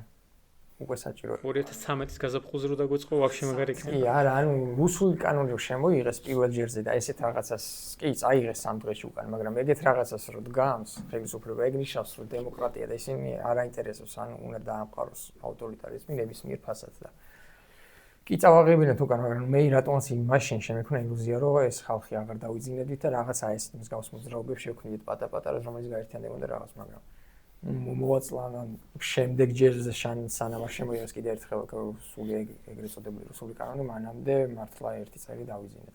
უკვე საჭირო 2013-ის გაზაფხულზე რომ დაგვეწყო ვაფშე მაგარი იქნება კი არა ანუ რუსული კანონი შემოიღეს პირველ ჯერზე და ესეთ რაღაცას კი წაიღეს სამ დღეში უკან მაგრამ ეგეთ რაღაცას რო დგამს ხელისუფლება ეგ ნიშნავს რომ დემოკრატია და ისინი არ აინტერესებს ანუ უნდა დაამყაროს ავტორიტარიზმი ნებისმიერ ფასად და კი წავაღებინეთ უკან მაგრამ მე რატომაც მაშინ შემექნა ილუზია რომ ეს ხალხი აღარ დავიძინებდით და რაღაცა ეს მსგავს მოძრაობებს შევქმნით პატარ-პატარა რომელიც გაერთიანდებოდა რაღაც მაგრამ მოვაწლანა შემდეგ ჯერზე სანამ არ შემოიღეს კიდე ერთხელ სული ეგრეთ წოდებული რუსული კანონი მანამდე მართლა ერთი წელი დავიზინეთ.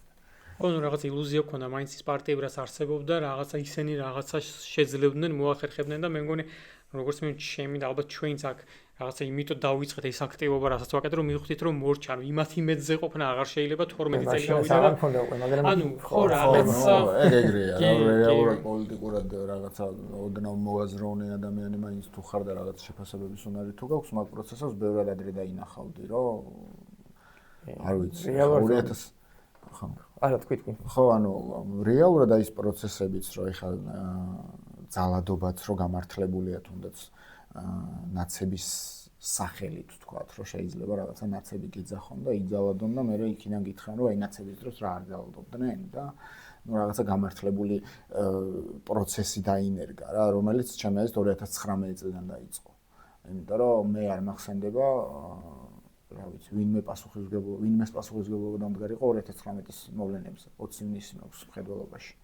ხო ნუ რაღაც ილუზია გქონდა მაინც ის პარტიები რაც არსებობდა რაღაცა ისინი რაღაცა შეძლებდნენ მოახერხებდნენ და მე მგონი როგორც მე ჩემი და ალბათ ჩვენც აქ რაღაცა იმიტომ დავიწყეთ ეს აქტივობა რასაც ვაკეთე რომ მივხვდით რომ მორჩა ანუ იმათ იმედზე ყოფნა აღარ შეიძლება 12 წელი გავიდა ანუ ხო რაღაცა ეგ ეგრეა რეალურად პოლიტიკურად რაღაცა ოდნავ მოაზროვნე ადამიანი მაინც თუ ხარ და რაღაც შეფასებების უნარი თუ გაქვს მაგ პროცესს ბევრად ადრე დაინახავდი რომ არ ვიცი 2000 ხო არა თქვი ხო ანუ რეალურად აი ეს პროცესებიც რომ ეხლა ძალადობაც რო გამართლებულია თუნდაც ნაცების სახელით თქვათ რომ შეიძლება რაღაცა ნაცები გიძახონ და იძალადონ და მე იქიდან გითხრან რომ აი ნაცების დროს რა არ ძალადობდნენ და ну რაღაცა გამართლებული პროცესი დაინერგა რა რომელიც ჩემი აზრით 2019 წლიდან დაიწყო. იმიტომ რომ მე არ მახსენდება რა ვიცი ვინმე პასუხისმგებლობა დამდგარიყო 2019-ის მოვლენებზე 20 ივნისის მხედველობაში.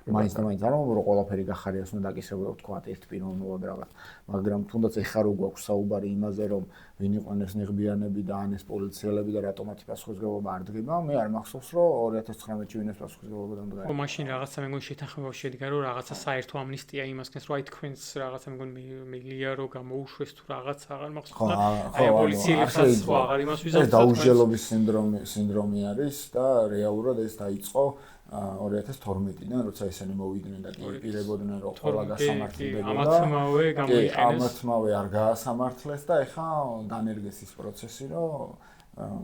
მაინც არ მომბო რომ ყველაფერი გახარიას უნდა დაკისრებოდა თქვათ ერთ პიროვნულად რაღაც მაგრამ თუნდაც ეხა რო გვაქვს საუბარი იმაზე რომ ვინ იყვნენ ეს ნიღბიანები და ან ეს პოლიციელები და რატომაც პასუხისმგებლობა არ დგება მე არ მახსოვს რომ 2019-ში ვინ ეს პასუხისმგებლობა დამდგარიყო. ხო მაშინ რაღაცა მე მგონი შეთანხმება შედგა რომ რაღაცა საერთო ამნისტია იმას ქნეს რომ აი თქვენს რაღაცა მე მგონი მელია რომ გამოუშვეს თუ რაღაც აღარ მახსოვს და აი პოლიციელებსაც სხვა აღარ იმას ვიზავთ ეს დაუჯელობის სინდრომი არის და რეალურად ეს დაიწყო 2012-დან როცა ესენი მოვიდნენ და პირებოდნენ რომ ყველა გასამართლებელია ამათმავე არ გაასამართლეს და ეხა დანერგეს ის პროცესი რომ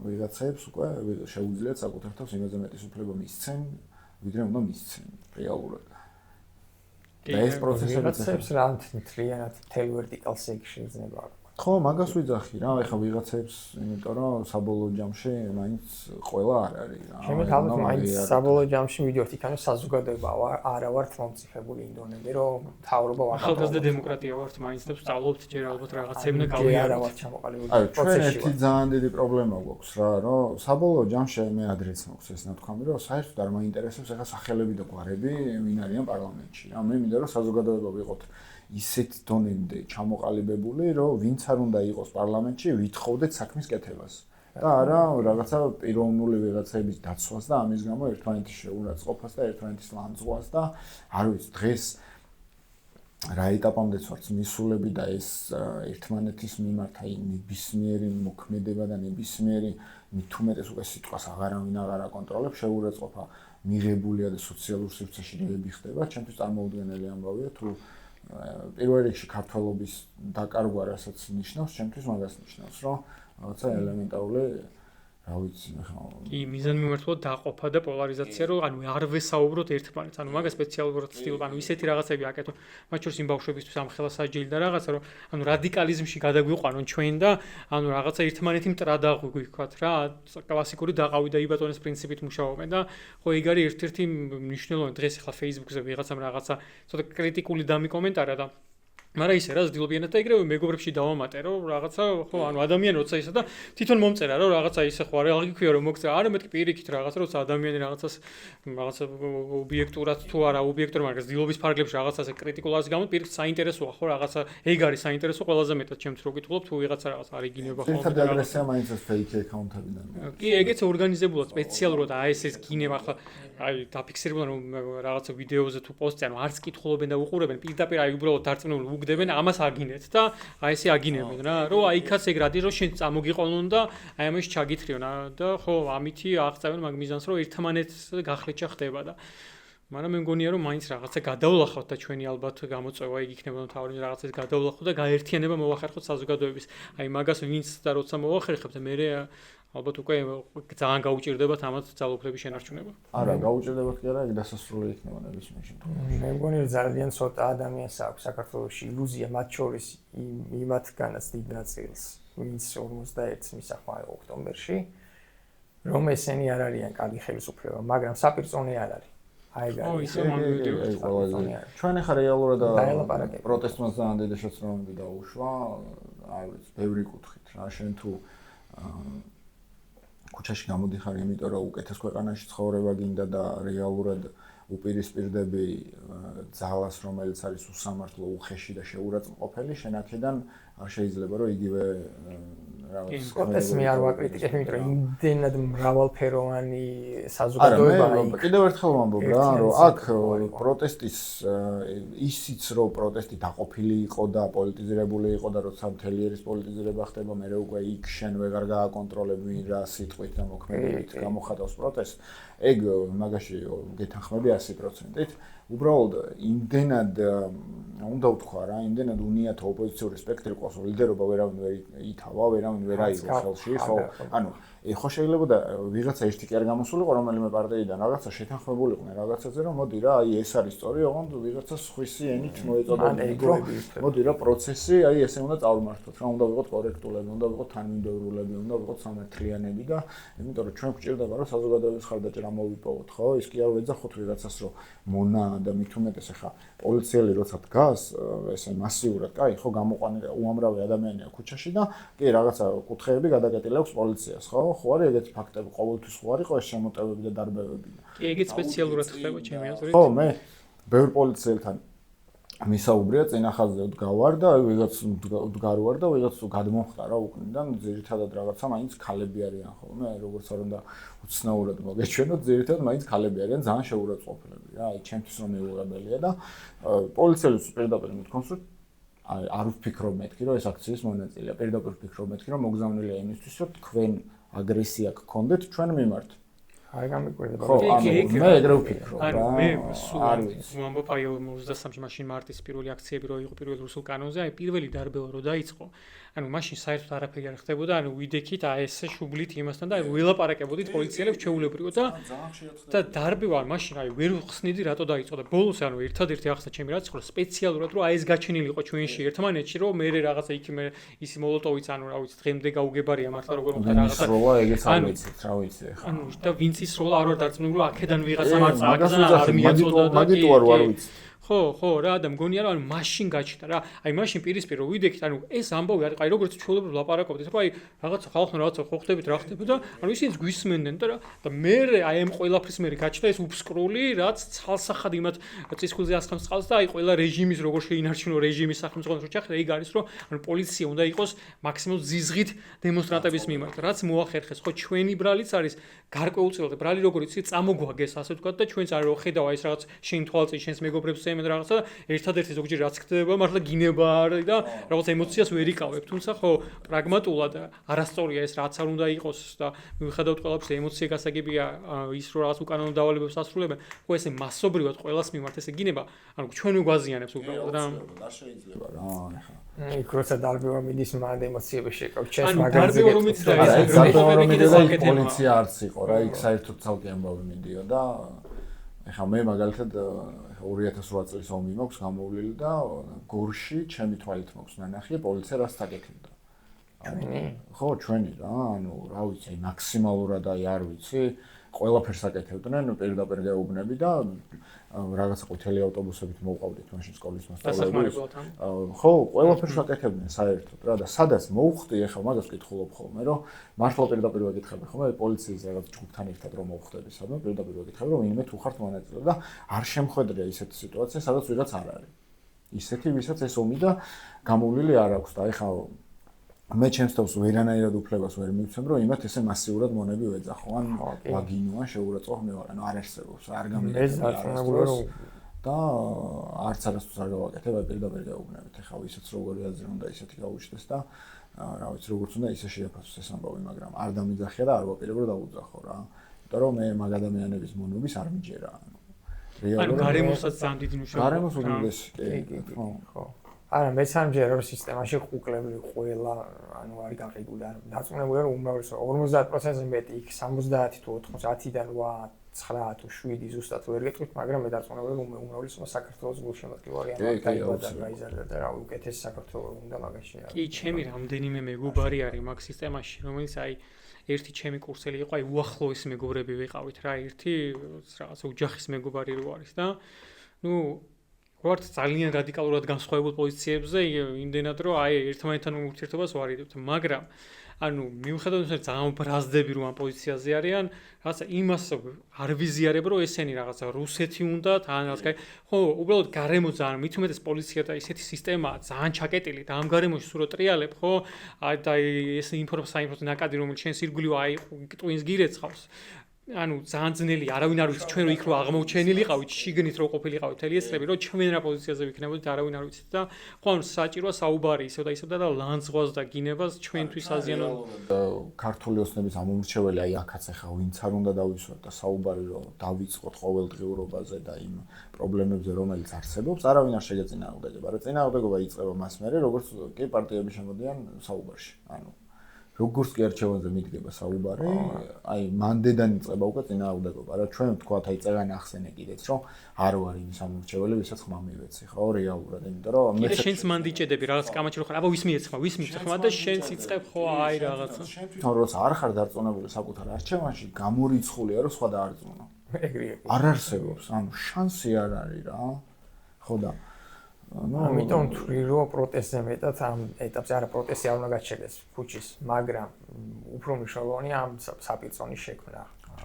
ვიღაცებს უკვე შეუძლიათ საკუთარ თავს იმაზე მეტის უფლება მისცენ ვიდრე უნდა მისცენ რეალურად და ეს პროცესებიც ვიღაცებს რა მთლიანად თელ ვერტიკალ სექშენს ნება აქვს ხო, მაგას ვიძახი რა, ეხლა ვიღაცებს, იმიტომ რომ საბოლოო ჯამში მაინც ყველა არ არის რა. ჩემი თავით მაინც საბოლოო ჯამში მივიდივართ იქამდე საზოგადოება არა ვართ მომწიფებული ინდონები, რომ თავრობა ვარ. ახალგაზრდა დემოკრატია ვართ, მაინც და ვსწავლობთ ჯერ ალბათ რაღაცები და გავიაროთ. არა ვარ ჩამოყალიბებული პროცესში. ჩვენ ერთი ძალიან დიდი პრობლემა გვაქვს რა, რომ საბოლოო ჯამში მე ადრეც მოხს ეს ნათქვამი, რომ საერთოდ არ მაინტერესებს ეხლა სახელები და გვარები ვინ არიან პარლამენტში რა. მე მინდა რომ საზოგადოება ვიყოთ ისეთ დონემდე ჩამოყალიბებული, რომ ვინც არ უნდა იყოს პარლამენტში, ვითხოვდეთ საქმის კეთებას. და არა რაღაცა პიროვნული ვიღაცების დაცვას და ამის გამო ერთმანეთის შეურაცხყოფას და ერთმანეთის ლანძღვას და არ ვიცი, დღეს რა ეტაპამდეც ვართ მისულები და ეს ერთმანეთის მიმართ აი ნებისმიერი მოქმედება და ნებისმიერი მით უმეტეს უკვე სიტყვას აღარავინ აღარ აკონტროლებს, შეურაცხყოფა მიღებულია და სოციალურ სივრცეში რევები ხდება, ჩემთვის წარმოუდგენელი ამბავია თუ პირველ რიგში ქართველობის დაკარგვა რასაც ნიშნავს, ჩემთვის მაგას ნიშნავს, რომ რაღაცა ელემენტარული რა ვიცი, ახლა კი, მიზანმიმართულად დაყოფა და პოლარიზაცია, რომ ანუ არ ვესაუბროთ ერთმანეთს, ანუ მაგას სპეციალურად ვცდილობ, ანუ ისეთი რაღაცები აკეთო, მათ შორის იმ ბავშვებისთვის ამ ხელასაჯელი და რაღაცა, რომ ანუ რადიკალიზმში გადაგვიყვანონ ჩვენ და ანუ რაღაცა ერთმანეთი მტრად აღვიქვათ რა, კლასიკური დაყავი და იბატონეს პრინციპით მუშაობენ და ხო ეგ არის ერთ-ერთი მნიშვნელოვანი დღეს ახლა Facebook-ზე ვიღაცამ რაღაცა ცოტა კრიტიკული დამიკომენტარა და მაგრამ ისე რა ზდილობიანად და ეგრევე მეგობრებში დავამატე რომ რაღაცა ხო ანუ ადამიანი როცა ისა და თვითონ მომწერა რომ რაღაცა ისე ხო არ გიქვია რომ მოგწერა არა მეთქი პირიქით რაღაცა როცა ადამიანი რაღაცას რაღაცა ობიექტურად თუ არა ობიექტურად მაგრამ ზდილობის ფარგლებში რაღაცაზე კრიტიკულას გამო პირიქით საინტერესოა ხო რაღაცა ეგ არის საინტერესო ყველაზე მეტად ჩემთვის რო გითხულობ თუ ვიღაცა რაღაც არ იგინება ხო ერთად აგრესია მაინც ეს fake account-ებიდან კი ეგეც ორგანიზებულად სპეციალურად აი ეს გინება ხო აი დაფიქსირებულა რომ რაღაცა ვიდეოზე თუ პოსტზე ანუ არც კითხულობენ და უყურებენ პირდაპირ აი უბრალოდ დარწმუნებული უგდებენ ამას აგინეთ და აი ესე აგინებენ რა რომ აი იქაც ეგ რადი რომ შენ წამოგიყოლონ და აი ამაში ჩაგითხრიონ და ხო ამითი აღწევენ მაგ მიზანს რომ ერთმანეთს გახლეჩა ხდება და მაგრამ მე მგონია რომ მაინც რაღაცა გადავლახავთ და ჩვენი ალბათ გამოწვევა იქ იქნება რომ თავი რაღაცას გადავლახოთ და გაერთიანება მოვახერხოთ საზოგადოების აი მაგას ვინც და როცა მოვახერხებთ მე ალბათ უკვე ძალიან გაუჭირდებათ ამათ ძალოფლების შენარჩუნება. არა, გაუჭირდებათ კი არა, ეგ დასასრული იქნება ნებისმიერ შემთხვევაში. მე მგონი რომ ძალიან ცოტა ადამიანს აქვს საქართველოში ილუზია მათ შორის იმათგანაც დიდ ნაწილს, ვინც 51-ს მისახმა ოქტომბერში, რომ ესენი არ არიან კარგი ხელისუფლება, მაგრამ საპირწონე არ არის. აი ეგ არის. ჩვენ ახლა რეალურად პროტესტმა ძალიან დიდი შეცდომები დაუშვა, არ ვიცი, ბევრი კუთხით რა, შენ თუ ქუჩაში გამოდიხარ, იმიტომ რომ უკეთეს ქვეყანაში ცხოვრება გინდა და რეალურად უპირისპირდები ძალას, რომელიც არის უსამართლო, უხეში და შეურაცხმყოფელი, შენ აქედან არ შეიძლება რომ იგივე რაღაც პროტესტს მე არ ვაკრიტიკებ, იმიტომ რომ იმდენად მრავალფეროვანი საზოგადოება არის. კიდევ ერთხელ ვამბობ რა, რომ აქ პროტესტის ისიც რომ პროტესტი დაყოფილი იყო და პოლიტიზირებული იყო და როცა მთელი ერის პოლიტიზირება ხდება, მე უკვე იქ შენ ვეღარ გააკონტროლებ ვინ რა სიტყვით და მოქმედებით გამოხატავს პროტესტს. ეგ მაგაში გეთანხმები 100%-ით. უბრალოდ იმდენად უნდა ვთქვა რა, იმდენად უნიათა ოპოზიციური სპექტრი ყავს, რომ ლიდერობა ვერავინ ვერ ითავა, ვერავინ ვერ აიღო ხელში, ხო? ანუ ხო შეიძლება და ვიღაცა ერთი კი არ გამოსულიყო რომელიმე პარტიიდან, რაღაცა შეთანხმებულიყვნენ რაღაცაზე, რომ მოდი რა, აი ეს არის სწორი, ოღონდ ვიღაცა სხვისი ენით მოეწოდებინათ, რომ მოდი რა პროცესი, აი ესე უნდა წავმართოთ, რა უნდა ვიყოთ კორექტულები, უნდა ვიყოთ თანმიმდევრულები, უნდა ვიყოთ სამართლიანები და იმიტომ რომ ჩვენ გვჭირდება რომ საზოგადოების ხარდაჭერა მოვიპოვოთ, ხო? ის კი არ ვეძახოთ ვიღაცას რომ მონა და მით უმეტეს ახლა პოლიციელი როცა დგას, ესე მასიურად, კაი, ხო, გამოყვანილი უამრავი ადამიანია ქუჩაში და კი რაღაცა კუთხეები გადაკეტილი აქვს პოლიციას, ხო? ხო არის ეგეთი ფაქტები, ყოველთვის ხო არის ეს შემოტევები და დარბევები. კი, ეგეც სპეციალურად ხდება ჩემი აზრით. ხო, მე ბევრ პოლიციელთან მისაუბრია წინახაზზე ვდგავარ და ვიღაც ვდგარ ვარ და ვიღაც გადმოხდა რა უკნიდან ძირითადად რაღაცა მაინც ქალები არიან ხოლმე, როგორც არ უნდა უცნაურად მოგეჩვენოთ, ძირითადად მაინც ქალები არიან ძალიან შეურაცხმყოფელები რა, აი ჩემთვის რომ მეუღებელია და პოლიციელის პირდაპირ მithქვამს რომ არ ვფიქრობ მეთქი რომ ეს აქციის მონაწილეა, პირდაპირ ვფიქრობ მეთქი რომ მოგზავნილია იმისთვის რომ თქვენ აგრესია გქონდეთ ჩვენ მიმართ. არ გამიკვირდება. ხო, მე ეგრე ვფიქრობ რა. მე სულ ვამბობ აი 23-ში მაშინ მარტის პირველი აქციები რო იყო პირველ რუსულ კანონზე, აი პირველი დარბევა რო დაიწყო. ანუ მაშინ საერთოდ არაფერი არ ხდებოდა, ანუ ვიდექით ეს შუბლით იმასთან და ველაპარაკებოდით პოლიციელებს ჩეულებრივად და დარბი ვარ მაშინ აი ვერ ხსნიდი რატო დაიწყო და ბოლოს ანუ ერთადერთი ახსნა ჩემი რაც ხო სპეციალურად რომ აი ეს გაჩენილიყო ჩვენში ერთმანეთში რომ მე რაღაცა იქ მე ისი მოლოტოვიც ანუ რა ვიცი დღემდე გაუგებარია მართლა როგორ უნდა რაღაცა როლა ეგეც არ ვიცით რა ვიცი ახლა ანუ და ვინც ის როლა არ ვარ დარწმუნებული რომ აქედან ვიღაცა მარცა არ მიაწოდა და მაგიტო არ ვიცი ხო რა და მგონია რომ ანუ მაშინ გაჩნდა რა აი მაშინ პირისპირ რო ვიდექით ანუ ეს ამბავი აი როგორც ჩვეულებრივ ლაპარაკობდით რომ აი რაღაცა ხალხთან რაღაცა ხო ხდებით რა ხდებოდა ანუ ისინიც გვისმენდნენ და მე აი ამ ყველაფრის მე გაჩნდა ეს უფსკრული რაც ცალსახად იმათ წისქვილზე ასხამს წყალს და აი ყველა რეჟიმის როგორ შეინარჩუნო რეჟიმის სახელმწიფოს რო ჩახრა ეგ არის რომ ანუ პოლიცია უნდა იყოს მაქსიმუმ ზიზღით დემონსტრანტების მიმართ რაც მოახერხეს ხო ჩვენი ბრალიც არის გარკვეულწილად ბრალი როგორ იცი წამოგვაგეს ასე ვთქვათ და ჩვენც არ რო ხედავ აი ეს რაღაც შენ თვალწინ შენს მეგობრებს ემენ რაღაცა ერთადერთი ზოგჯერ რაც ხდება მართლა გინება არის და რაღაც ემოციას ვერ იკავებ თუმცა ხო პრაგმატულად არასწორია ეს რაც არ უნდა იყოს და მივხვდეთ ყველაფერს ემოცია გასაგებია ის რო რაღაც უკანონო დავალებებს ასრულებენ ხო ესე მასობრივად ყველას მიმართ ესე გინება ანუ ჩვენ გვაზიანებს უბრალოდ რა არ შეიძლება რა ახლა იქ როცა დარბევა მიდის მანდ ემოციები შეკავ ჩემს მაგაზე პოლიცია არც იყო რა იქ საერთოდ ცალკე ამბავი მიდიოდა ახლა მე მაგალითად 2008 წლის ომი მაქვს გამოვლილი და გორში ჩემი თვალით მაქვს ნანახი პოლიცია რას დაგეკნდა ხო ჩვენი რა ანუ რა ვიცი მაქსიმალურად აი არ ვიცი ყველაფერს აკეთებდნენ პირდაპირ გეუბნები და რაღაცა ყვითელი ავტობუსებით მოვყავდით მაშინ სკოლის მასწავლებლებს ხო ყველაფერს აკეთებდნენ საერთოდ რა და სადაც მოვხდი ახლა მაგას ვკითხულობ ხოლმე რომ მართლა პირდაპირ ვეკითხები ხოლმე პოლიციის რაღაც ჯგუფთან ერთად რომ მოვხდები სადმე პირდაპირ ვეკითხები რომ ინმე თუ ხართ მონაწილე და არ შემხედრია ისეთი სიტუაცია სადაც ვიღაც არ არის ისეთი ვისაც ეს ომი და გამოვლილი არ აქვს და ახლა მე ჩემს თავს ვერანაირად უფლებას ვერ მივცემ რომ იმათ ესე მასიურად მონები ვეძახო ან ვაგინოა შეურაცხყოფ მე ვარ ანუ არ არსებობს არ გამიგებია და არც არასდროს არ გავაკეთებ აი პირდაპირ გაუბნებით ახლა ვისაც როგორი აზრი უნდა ისეთი გაუჩნდეს და რა ვიცი როგორც უნდა ისე შეაფასოს ეს ამბავი მაგრამ არ დამიძახია და არ ვაპირებ რომ დავუძახო რა იმიტომ რომ მე მაგ ადამიანების მონობის არ მიჯერა ანუ გარემოსაც ძალიან დიდი მნიშვნელობა გარემოს უდიდესი ხო არა მეც ამჯერად რომ სისტემაში ყუკლები ყველა ანუ არის გაყიდული არ დაწუნებული რომ უმრავლესობა 50%-ზე მეტი იქ 70 თუ 90-დან 8 9 თუ 7 ზუსტად ვერ გეტყვით მაგრამ მე დაწუნებული რომ უმრავლესობა საქართველოს გულშემატკივარი ან გაიბადა გაიზარდა და რა უკეთეს საქართველოს უნდა მაგაში არის კი ჩემი რამდენიმე მეგობარი არის მაგ სისტემაში რომელიც აი ერთი ჩემი კურსელი იყო აი უახლოესი მეგობრები ვიყავით რა ერთი რაღაც ოჯახის მეგობარი რო არის და ნუ ვართ ძალიან რადიკალურად განსხვავებულ პოზიციებზე იმდენად რომ აი ერთმანეთთან ურთიერთობას ვარიდებთ მაგრამ ანუ მიუხედავად იმისა ძალიან ბრაზდები რომ ამ პოზიციაზე არიან რაღაცა იმას არ ვიზიარებ რომ ესენი რაღაცა რუსეთი უნდათ ან რაღაცა ხო უბრალოდ გარემო ძალიან მით უმეტეს პოლიცია და ისეთი სისტემაა ძალიან ჩაკეტილი და ამ გარემოში სულ როტრიალებ ხო აი და ეს ინფორმაცია ნაკადი რომელიც შენს ირგვლივ აი ტვინს გირეცხავს ანუ ძალიან ძნელი არავინ არ ვიცი ჩვენ რო იქ რო აღმოჩენილიყავით შიგნით რო ყოფილიყავით მთელი ეს წლები რომ ჩვენ რა პოზიციაზე ვიქნებოდით არავინ არ ვიცით და ხო ანუ საჭიროა საუბარი ისევ და ისევ და ლანძღვას და გინებას ჩვენთვის აზიანო ქართული ოცნების ამომრჩეველი აი აქაც ახლა ვინც არ უნდა დავისვათ და საუბარი რომ დავიწყოთ ყოველდღიურობაზე და იმ პრობლემებზე რომელიც არსებობს არავინ არ შეგეწინააღმდეგება რა წინააღმდეგობა იწყება მას მერე როგორც კი პარტიები შემოდიან საუბარში ანუ როგორც კი არჩევანზე მიდგება საუბარი, აი მანდედან იწყება უკვე წინააღმდეგობა. რა ჩვენ ვთქვათ, აი წერან ახსენე კიდეც, რომ არ ვარ იმის ამორჩეველი, ვისაც ხმა მივეცი, ხო, რეალურად, იმიტომ რომ მე შენს მანდიჭედები რაღაც კამაჩი რო ხარ, აბა ვის მიეცხმა, ვის მიწეხმა და შენს იწყებ ხო აი რაღაცა. შენ თვითონ როცა არ ხარ დარწმუნებული საკუთარ არჩევანში, გამორიცხულია რომ სხვა დაარწმუნო. არ არსებობს, ანუ შანსი არ არის რა. ხო და ამიტომ თვლი რომ პროტესტზე მეტად ამ ეტაპზე არა პროტესტი არ უნდა გაჩერდეს ქუჩის, მაგრამ უფრო მნიშვნელოვანია ამ საპირწონის შექმნა.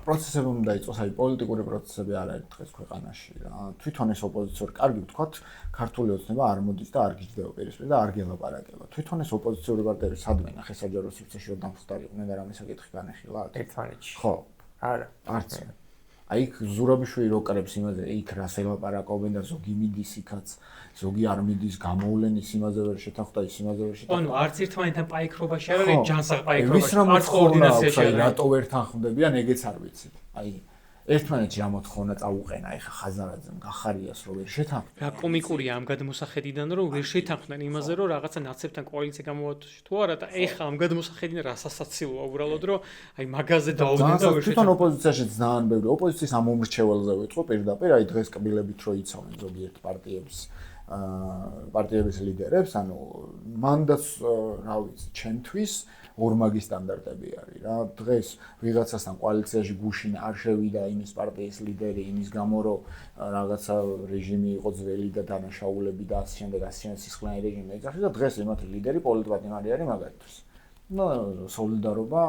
პროცესები უნდა იყოს, აი პოლიტიკური პროცესები არ არის დღეს ქვეყანაში რა. თვითონ ეს ოპოზიციური კარგი ვთქვათ, ქართული ოცნება არ მოდის და არ გიждდება პირისპირ და არ გელაპარაკება. თვითონ ეს ოპოზიციური პარტიები სადმე ნახე საჯარო სივრცეში რომ დამხდარიყვნენ და რამე საკითხი განეხილა ერთმანეთში. ხო. არა, არც. აი ზურაბიშვილი რო კრებს იმაზე, იქ რას ელაპარაკობენ და ზოგი მიდის იქაც, ზოგი არ მიდის, გამოვლენის იმაზე ვერ შეთანხმდა, ის იმაზე ვერ შეთანხმდა. ანუ არც ერთმანეთთან პაიქრობაში არ არის ჯანსაღ პაიქრობაში, არც კოორდინაციაში. აი რატო ვერ თანხმდებიან, ეგეც არ ვიცით. აი ერთმანეთში რა მოთხოვნა წაუყენა ეხა ხაზარაძემ გახარიას რომ ვერ შეთანხმდნენ. რა კომიკურია ამ გადმოსახედიდან რომ ვერ შეთანხმდნენ იმაზე რომ რაღაცა ნაცებთან კოალიცია გამოვათვის თუ არა და ეხა ამ გადმოსახედიდან რა სასაცილოა უბრალოდ რომ აი მაგაზე დაუდნენ და ვერ თვითონ ოპოზიციაში ძალიან ბევრი ოპოზიციის ამომრჩეველზე ვიტყო პირდაპირ აი დღეს კბილებით რო იცავენ ზოგიერთ პარტიების ლიდერებს ანუ მანდაც რა ვიცი ჩემთვის ორმაგი სტანდარტები არის რა დღეს ვიღაცასთან კოალიციაში გუშინ არ შევიდა იმის პარტიის ლიდერი იმის გამო რომ რაღაცა რეჟიმი იყო ძველი და დანაშაულები და ასე შემდეგ სისხლიანი რეჟიმი ეძახი და დღეს იმათი ლიდერი პოლიტბატიმარი არის მაგალითად ნუ სოლიდარობა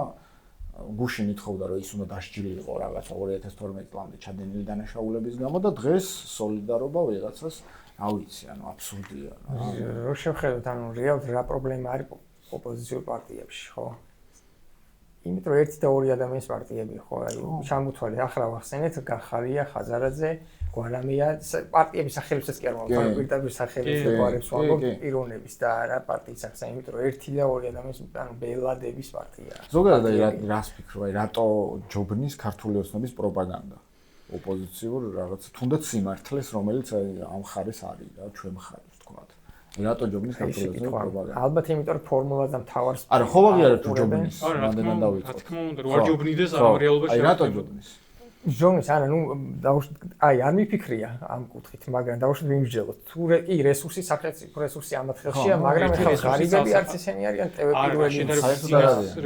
გუშინ ითხოვდა რომ ის უნდა დასჯილიყო რაღაცა 2012 წლამდე ჩადენილი დანაშაულების გამო და დღეს სოლიდარობა ვიღაცას რა ვიცი ანუ აბსურდია რო შევხედოთ ანუ რეალურად რა პრობლემა არის ოპოზიციურ პარტიებში, ხო? იმიტომ რომ 1 და 2 ადამიანის პარტიები ხო, აი ჩამოთვალე ახლა ვახსენეთ გახარია, ხაზარაძე, გვარამია, პარტიების სახელებსაც კი არ მოვთვალე, პირდაპირ სახელებს გვარებს ვამბობ პიროვნების და არა პარტიის სახეს, იმიტომ რომ 1 და 2 ადამიანის ანუ ბელადების პარტიაა. ზოგადად რას ფიქრობ, აი რატო ჯობნის ქართული ოცნების პროპაგანდა? ოპოზიციურ რაღაც თუნდაც სიმართლეს, რომელიც აი ამ ხარეს არის რა, ჩვენ ხარეს თქვათ. რატო ჯობნის ქართული ოცნების პროპაგანდა? ალბათ იმიტომ რომ ფორმულას და მთავარს არა, ხო ვაღიარა თუ ჯობნის. მანდიდან დავიწყო. რა თქმა უნდა, რა ჯობნიდეს რეალობაში. აი რატო ჯობნის? ჯობნის, არა, ნუ აი არ მიფიქრია ამ კუთხით, მაგრამ დავუშვით ვიმსჯელოთ. თუ კი რესურსი სახელმწიფო რესურსი ამათ ხელშია, მაგრამ ახლა ღარიბები არც ესენი არიან ტევე პირველი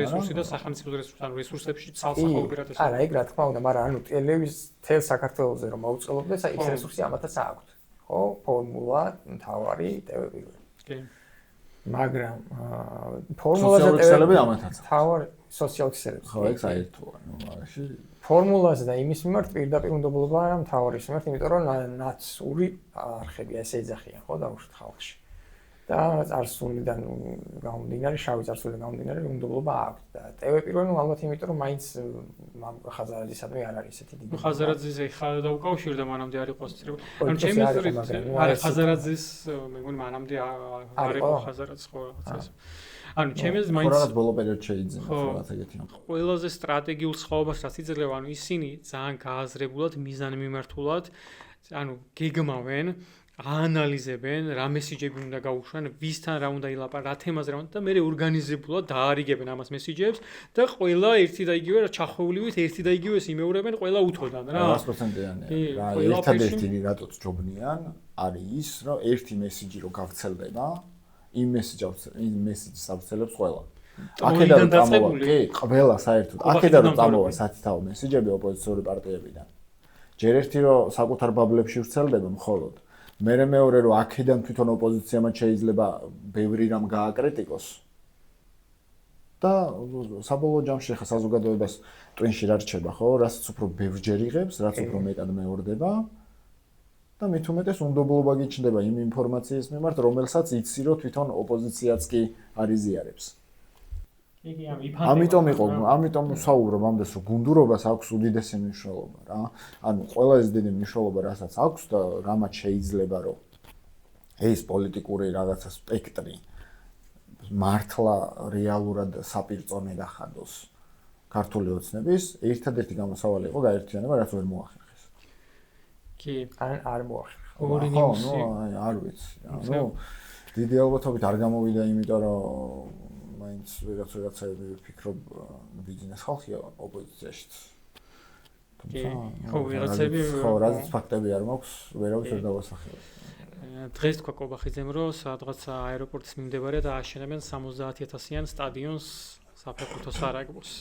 რესურსი და სახელმწიფო რესურსი, ანუ რესურსებში ცალსახაო უპირატესობა. არა, ეგ რა თქმა უნდა, მაგრამ ანუ თელ საქართველოზე რომ მოუწყლობდეს, აი ეს რესურსი ამათაც აქვთ. ხო, ფორმულა, მთავარი, ტევე პირველი. კი. მაგრამ ფორმულაზე ტევე ამათაც. მთავარი სოციალური ქსელები. ხო, ეგ საერთოა, ნუ მაგაში ფორმულაზე და იმის მიმართ პირდაპირ უნდობლობა არა მთავარის მიმართ, იმიტომ რომ ნაცური არხები ესე ეძახიან, ხო, დაუშვით ხალხში. და წარსულიდან გამომდინარე, შავი წარსულიდან გამომდინარე უნდობლობა აქვს და ტევე პირველი ნუ ალბათ იმიტომ რომ მაინც ხაზარაძისადმი არ არის ესეთი დიდი. ხაზარაძის ეხა დაუკავშირდა მანამდე არ იყო სწრაფად. ანუ ჩემი აზრით არა ხაზარაძის მე მგონი მანამდე არ იყო ხაზარაძის ხო რაღაცა ეს. ანუ ჩემი აზრით მაინც რაღაც ბოლო პერიოდში შეიძლება რაღაც ეგეთი. ყველაზე სტრატეგიულ სხვაობას რაც იძლევა, ანუ ისინი ძალიან გააზრებულად, მიზანმიმართულად, ანუ გეგმავენ, აანალიზებენ, რა მესიჯები უნდა გაუშვან, ვისთან რა უნდა ილაპარაკონ, რა თემაზე რა უნდა და მე ორგანიზებულად დაარიგებენ ამას მესიჯებს და ყველა ერთი და იგივე რა ჩახოვლივით ერთი და იგივეს იმეორებენ ყველა უთოდან რა. 100%-იანი. რა ერთადერთი რატოც ჯობნიან არის ის, რომ ერთი მესიჯი რო გავრცელდება, იმ მესიჯს ავრცელებს ყველა. აქედან წამოვა, კი, ყველა საერთოდ. აქედან რომ წამოვა სათითაო მესიჯები ოპოზიციური პარტიებიდან. ჯერ ერთი რომ საკუთარ ბაბლებში ვრცელდება მხოლოდ მერე მეორე რომ აქედან თვითონ ოპოზიციამ შეიძლება ბევრი რამ გააკრიტიკოს და საბოლოო ჯამში ხა საზოგადოებას ტვინში რა რჩება ხო რასაც უფრო ბევრჯერ იღებს რაც უფრო მეტად მეორდება და მით უმეტეს უნდობლობა გიჩნდება იმ ინფორმაციის მიმართ რომელსაც იცი რომ თვითონ ოპოზიციაც კი არიზიარებს იგი ამიტომ საუბრობ ამდენს რომ გუნდურობას აქვს უდიდესი მნიშვნელობა რა. ანუ ყველაზე დიდი მნიშვნელობა რასაც აქვს და რამაც შეიძლება რომ ეს პოლიტიკური რაღაცა სპექტრი მართლა რეალურად საპირწონე გახადოს ქართული ოცნების ერთადერთი გამოსავალი იყო გაერთიანება რაც ვერ მოახერხეს. კი, არ მოახერხა. ორი ნიმუსი. არ ვიცი. ანუ დიდი ალბათობით არ გამოვიდა იმიტომ რომ მაინც ვიღაცები ვფიქრობ ბიზნეს ხალხია ოპოზიციაში. ხო, ვიღაცები ხო, რაღაც ფაქტები არ მაქვს, ვერავის ვერ დავასახელებ. დღეს თქვა კობახიძემ რომ სადღაცა აეროპორტის მიმდებარე და აშენებენ 70,000-იან სტადიონს საფეხბურთო სარაგბოს.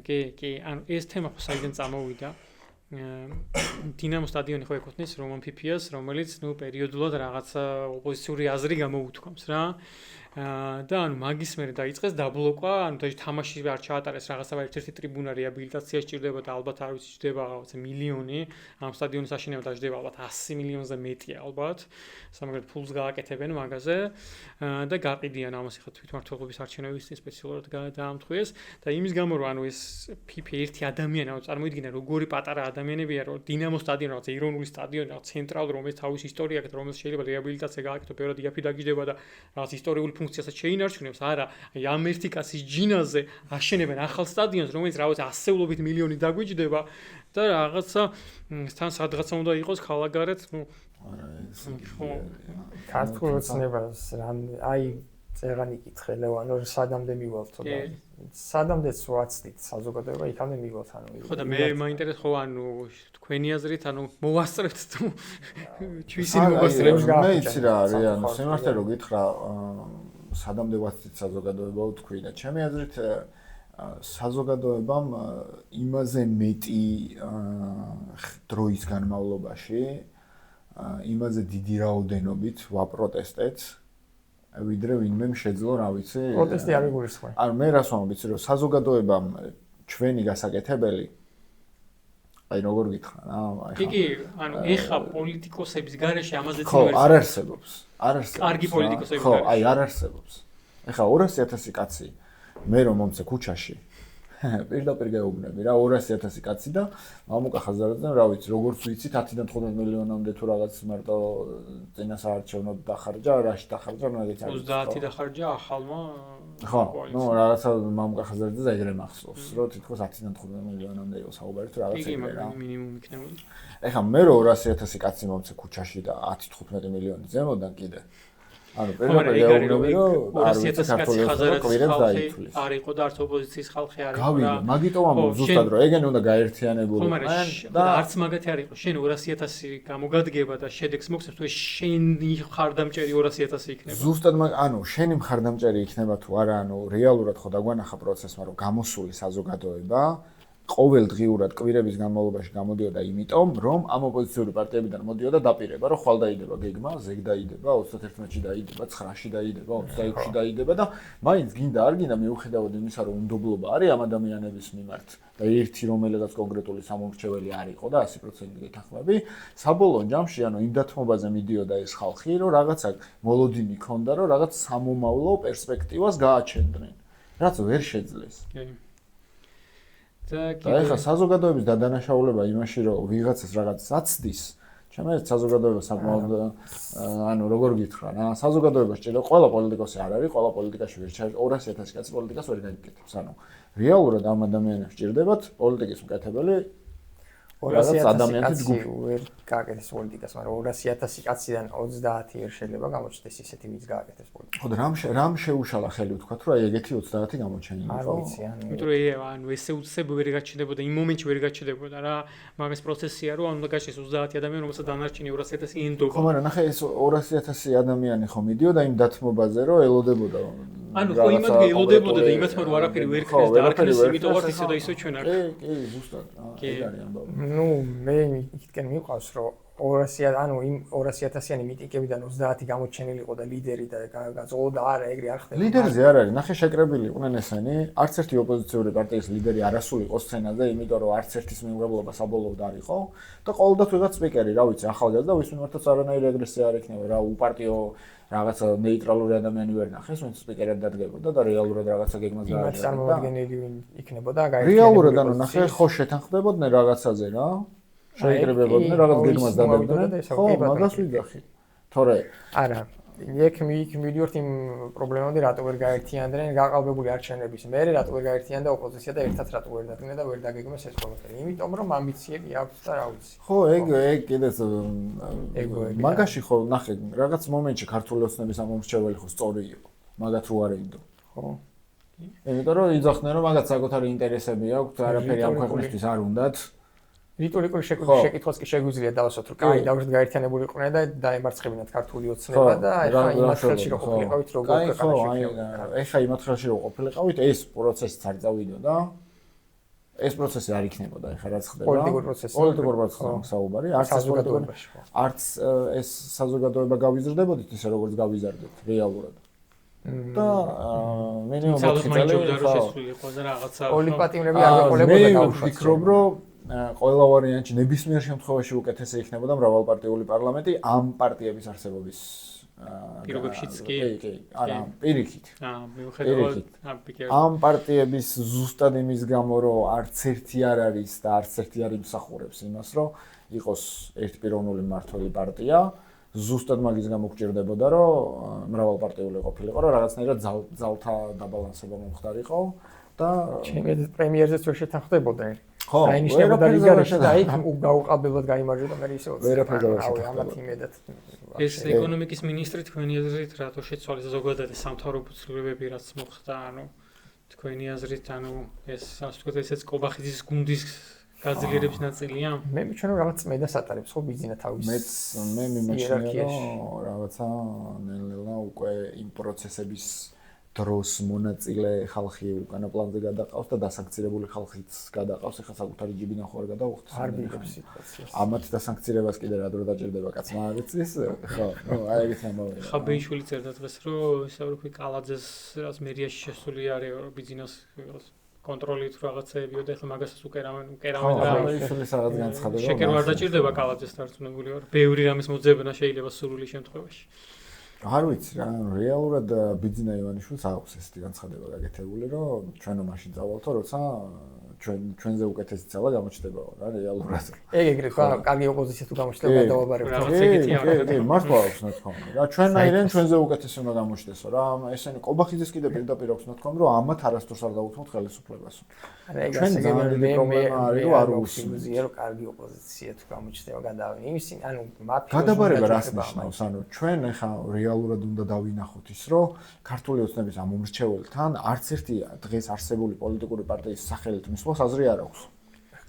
კი, ანუ ეს თემა ხო საიდან წამოვიდა? დინამო სტადიონი ხო ეკუთვნის რომან ფიფიას, რომელიც პერიოდულად რაღაცა ოპოზიციური აზრი გამოუთქვამს რა. და ანუ მაგის მერე დაიწყეს დაბლოკვა, ანუ თამაში არ ჩაატარეს რაღაცა ერთ-ერთი ტრიბუნა რეაბილიტაცია სჭირდება და ალბათ არ ვიცი სჭირდება რაღაცა მილიონი, ამ სტადიონის აშენება დაждდება ალბათ 100 მილიონზე მეტია ალბათ. სამაგერად ფულს გააკეთებენ მაგაზე და გაყიდიან ამას ხა თვითმმართველობის არჩევნების სპეციალურად დაამთხვიეს და იმის გამო რომ ანუ ეს ფიფი ერთი ადამიანი ანუ წარმოიდგინა როგორი პატარა ადამიანებია რომ დინამო სტადიონი რაღაც ეროვნული სტადიონი რაღაც ცენტრალური რომელიც თავის ისტორია აქვს რომელიც შეიძლება რეაბილიტაცია გააკეთო, ბევრად იაფი დაგიჯდება და რაღაც ისტორიული ფუნქციასაც შეინარჩუნებს, არა, აი ამ ერთი კაცის ჯინაზე აშენებენ ახალ სტადიონს, რომელიც რაღაც ასეულობით მილიონი დაგვიჯდება და რაღაცა თან სადღაცა უნდა იყოს ხალაგარეთ, ქართულ ოცნებას აი წერანი კითხე ლევანო სადამდე მივალთ და სადამდეც ვაცდით საზოგადოება იქამდე მივალთ ანუ ხო და მე მაინტერესებს ხო ანუ თქვენი აზრით ანუ მოვასწრებთ თუ ჩვენი მოვასწრებთ მე იცი რა არის ანუ სიმართლე რო გითხრა სადამდე ვაცდით საზოგადოება თქვი და ჩემი აზრით საზოგადოებამ იმაზე მეტი დროის განმავლობაში იმაზე დიდი რაოდენობით ვაპროტესტეთ ვიდრე ვინმე შეძლო რა ვიცი პროტესტი არ იგულისხმე არ მე რას ვამბობ რომ საზოგადოებამ ჩვენი გასაკეთებელი აი როგორ გითხრა რა კი ანუ ეხა პოლიტიკოსების გარეშე ამაზე ხო არ არსებობს კარგი პოლიტიკოსები ხო აი არ არსებობს ეხა 200,000 კაცი მე რომ მომცე ქუჩაში პირდაპირ გეუბნები რა 200,000 კაცი და მამუკა ხაზარაძემ რა ვიცი როგორც ვიცით 10-დან 15 მილიონამდე თუ რაღაც მარტო წინასაარჩევნოდ დახარჯა რაში დახარჯა მაგით არის 30 დახარჯა ახალმა ხო ნუ რაღაცა მამუკა ხაზარაძე ეგრე მახსოვს რომ თითქოს 10-დან 15 მილიონამდე იყო საუბარი თუ რაღაც ეგრე რა მინიმუმ იქნებოდა ეხა მე რომ 200,000 კაცი მომცე ქუჩაში და 10-15 მილიონი ზემოდან კიდე ანუ პირველად ეუბნები რომ 200,000 კაცი ხაზარაძის არ იყო და არც ოპოზიციის ხალხი არ იყო რა მაგიტომ ამბობ ზუსტად რომ ეგენი უნდა გაერთიანებულიყო და არც მაგათი არ იყო შენ 200,000 გამოგადგება და შედეგს მოგცემ თუ შენი ხარდამჭერი 200,000 იქნება ზუსტად ანუ შენი მხარდამჭერი იქნება თუ არა ანუ რეალურად ხო დაგვანახა პროცესმა რომ გამოსული საზოგადოება ყოველდღიურად კვირების განმავლობაში გამოდიოდა იმიტომ, რომ ამ ოპოზიციური პარტიებიდან მოდიოდა დაპირება, რომ ხვალ დაიდება გეგმა, ზეგ დაიდება, 31-ში დაიდება, 9-ში დაიდება, 26-ში დაიდება და მაინც გინდა არ გინდა მიუხედავად იმისა, რომ უნდობლობა არის ამ ადამიანების მიმართ და ერთი რომელიღაც კონკრეტული სამომრჩეველი არ იყო და 100% გეთანხმები, საბოლოო ჯამში ანუ იმ დათმობაზე მიდიოდა ეს ხალხი, რომ რაღაცა მოლოდინი ქონდა, რომ რაღაც სამომავლო პერსპექტივას გააჩენდნენ, რაც ვერ შეძლეს. და ეხლა საზოგადოების დადანაშაულება იმაში რომ ვიღაცას რაღაც აცდის ჩემი საზოგადოება საკმაოდ ანუ როგორ გითხრა რა საზოგადოებაში ჭირო ყველა პოლიტიკოსი არ არის ყველა პოლიტიკაში ვერ ჩაი 200,000 კაცი პოლიტიკას ვერ გაიგეთებს ანუ რეალურად ამ ადამიანებს ჭირდებათ პოლიტიკის მკეთებელი 200,000 კაცი ვერ გააკეთებს პოლიტიკას, მაგრამ 200,000 კაციდან 30 ვერ შეიძლება გამოჩნდეს ისეთი ვინც გააკეთებს პოლიტიკას. ხო და რამ შეუშალა ხელი ვთქვა, რომ აი ეგეთი 30 გამოჩენილი იყო. არ ვიცი, იმიტომ რომ ანუ ესე უცებ ვერ გაჩნდებოდა, იმ მომენტში ვერ გაჩნდებოდა რა, მაგას პროცესია რომ უნდა გაჩნდეს 30 ადამიანი, რომელსაც დანარჩენი 200,000 ინდობა. ხო, მაგრამ ნახე ეს 200,000 ადამიანი ხო მიდიოდა იმ დათმობაზე, რომ ელოდებოდა. ანუ ხო იმათგე ელოდებოდა და იმათმა რომ არაფერი ვერ ხდეს და არ ხდეს, იმიტომ ვართ ისე და ისე ჩვენ არ. კი, ზუსტად. ეგ არის ამბავი. ნუ მე იქიდან მიყვავს რომ 200 ანუ იმ 200,000-იანი მიტინგებიდან 30 გამოჩენილიყო და ლიდერი და გაწოლო და არა ეგრე არ ხდება. ლიდერიზე არ არის, ნახე შეკრებილი იყვნენ ესენი, არც ერთი ოპოზიციური პარტიის ლიდერი არ ასულიყო სცენაზე, იმიტომ რომ არც ერთის მიუღებლობა საბოლოოდ არ იყო და ყოველდღე ვიღაც სპიკერი, რა ვიცი, ახალგაზრდა ვის მიმართაც არანაირი აგრესია არ ექნება, რა უპარტიო რაღაცა ნეიტრალური ადამიანი ვერ ნახეს, ვინც სპიკერად დადგებოდა და რეალურად რაღაცა გეგმას გააჩნდა. იმათ წარმომადგენელი იქნებოდა გაერთიანებული. რეალურად ანუ ნახე ხო შეთანხმდებოდნენ რაღაცაზე რა. შეიკრიბებოდნენ რაღაც გეგმას დადებდნენ. ხო, მაგას ვიძახი. თორე არა, იქ მივიდიოთ იმ პრობლემამდე რატო ვერ გაერთიანდნენ გაყალბებული არჩევნების მერე, რატო ვერ გაერთიანდა ოპოზიცია და ერთად რატო ვერ დადგნენ და ვერ დაგეგმეს ეს ყველაფერი. იმიტომ რომ ამბიციები აქვს და რა ვიცი. ხო, ეგ კიდეც მაგაში ხო ნახე რაღაც მომენტში ქართული ოცნების ამომრჩეველი ხო სწორი იყო. მაგათ რო არ ეინდო. ხო. იმიტომ რომ იძახდნენ რომ მაგათ საკუთარი ინტერესები აქვს, არაფერი ამ ქვეყნისთვის არ უნდათ. რიტორიკული შეკითხვას კი შეგვიძლია დავასვათ, რომ კაი, დავუშვათ გაერთიანებულიყვნენ და დაემარცხებინათ ქართული ოცნება და ეხლა იმათ ხელში რო ყოფილიყავით როგორ ქვეყანაში. ეხლა იმათ ხელში რო ყოფილიყავით, ეს პროცესიც არ წავიდოდა. ეს პროცესი არ იქნებოდა, ეხლა რაც ხდება. პოლიტიკური პროცესი. პოლიტიკური პროცესი საუბარი, არც ეს საზოგადოება გავიზრდებოდით ისე როგორც გავიზარდეთ რეალურად. და მინიმუმ 4 წელი შესულიყო და რაღაცა პოლიტპატიმრები არ გაყოლებოდა გავუშვათ. ვფიქრობ, რომ ყველა ვარიანტში ნებისმიერ შემთხვევაში უკეთესი იქნებოდა მრავალპარტიული პარლამენტი ამ პარტიების არსებობის პირობებშიც კი. არა, პირიქით. მიუხედავად ამ პარტიების ზუსტად იმის გამო, რომ არც ერთი არ არის და არც ერთი არ იმსახურებს იმას, რომ იყოს ერთპიროვნული მმართველი პარტია ზუსტად მაგის გამო გჭირდებოდა, რომ მრავალპარტიული ყოფილიყო, რომ რაღაცნაირად ძალთა დაბალანსება მომხდარიყო და ჩემი პრემიერზეც ვერ შეთანხმდებოდნენ. ხო, დაინიშნებოდა ლიგაში და იქ გაუყალბებლად გაიმარჯვა და მე ისე ვერაფერზე ვერ შეთანხმდებოდა. ამათ იმედად. ეს ეკონომიკის ministri თქვენი აზრით რატო შეცვალეს ზოგადად სამთავრობო ცვლილებები რაც მოხდა, ანუ თქვენი აზრით, ანუ ეს ასე ვთქვათ, ესეც კობახიძის გუნდის გაძლიერების ნაწილია? მე მჩვენ რომ რაღაც წმედას ატარებს ხო ბიზნესა თავის. მე მიმაჩნია რომ რაღაცა ნელ-ნელა უკვე იმ პროცესების დროს მონაწილე ხალხი უკანა პლანზე გადაყავს და დასანქცირებული ხალხიც გადაყავს, ეხლა საკუთარი ჯიბიდან ხო არ გადავხდეს. არ ბიგებს სიტუაციას. ამათ დასანქცირებას კიდე რა დრო დაჭირდება კაცმა აღეცის? ხო, ნუ აი ეგეთი ამბავია. ხაბეიშვილი წერდა დღეს რომ ისე კალაძეს რაც მერიაში შესული არის რომ ბიზნეს კონტროლით რაღაცეებიო და ეხლა მაგასაც უკერავენ და ხაბეიშვილის რაღაც განცხადება. შეკერ არ დაჭირდება კალაძეს დარწმუნებული ვარ. ბევრი რამის მოძებნა შეიძლება სურვილი შემთხვევაში. არ ვიცი რა, რეალურად ბიძინა ივანიშვილს აქვს ესეთი განცხადება გაკეთებული, რომ ჩვენო მაშინ წავალთო, როცა ჩვენზე უკეთესი ძალა გამოჩნდებაო რა, რეალურად. ეგრეთ კარგი ოპოზიცია თუ გამოჩნდება დავაბარებ. კი, მართლა აქვს ნათქვამი. რა ჩვენაირენ ჩვენზე უკეთესი უნდა გამოჩნდესო რა, ესენი კობახიძეს კიდე პირდაპირ აქვს ნათქვამი, რომ ამათ არასდროს არ დაუთმოთ ხელისუფლებასო. ჩვენ ძალიან დიდი პრობლემა არის, რომ არ უსმენია, რომ კარგი ოპოზიცია თუ გამოჩნდება გადავინე. იმისი, ანუ მაფია გადაბარება რას ნიშნავს? ანუ ჩვენ ახლა რეალურად უნდა დავინახოთ ის, რომ ქართული ოცნების ამ მომრჩეველთან არც ერთი დღეს არსებული პოლიტიკური პარტიის სახელით მისვლა აზრი არ აქვს.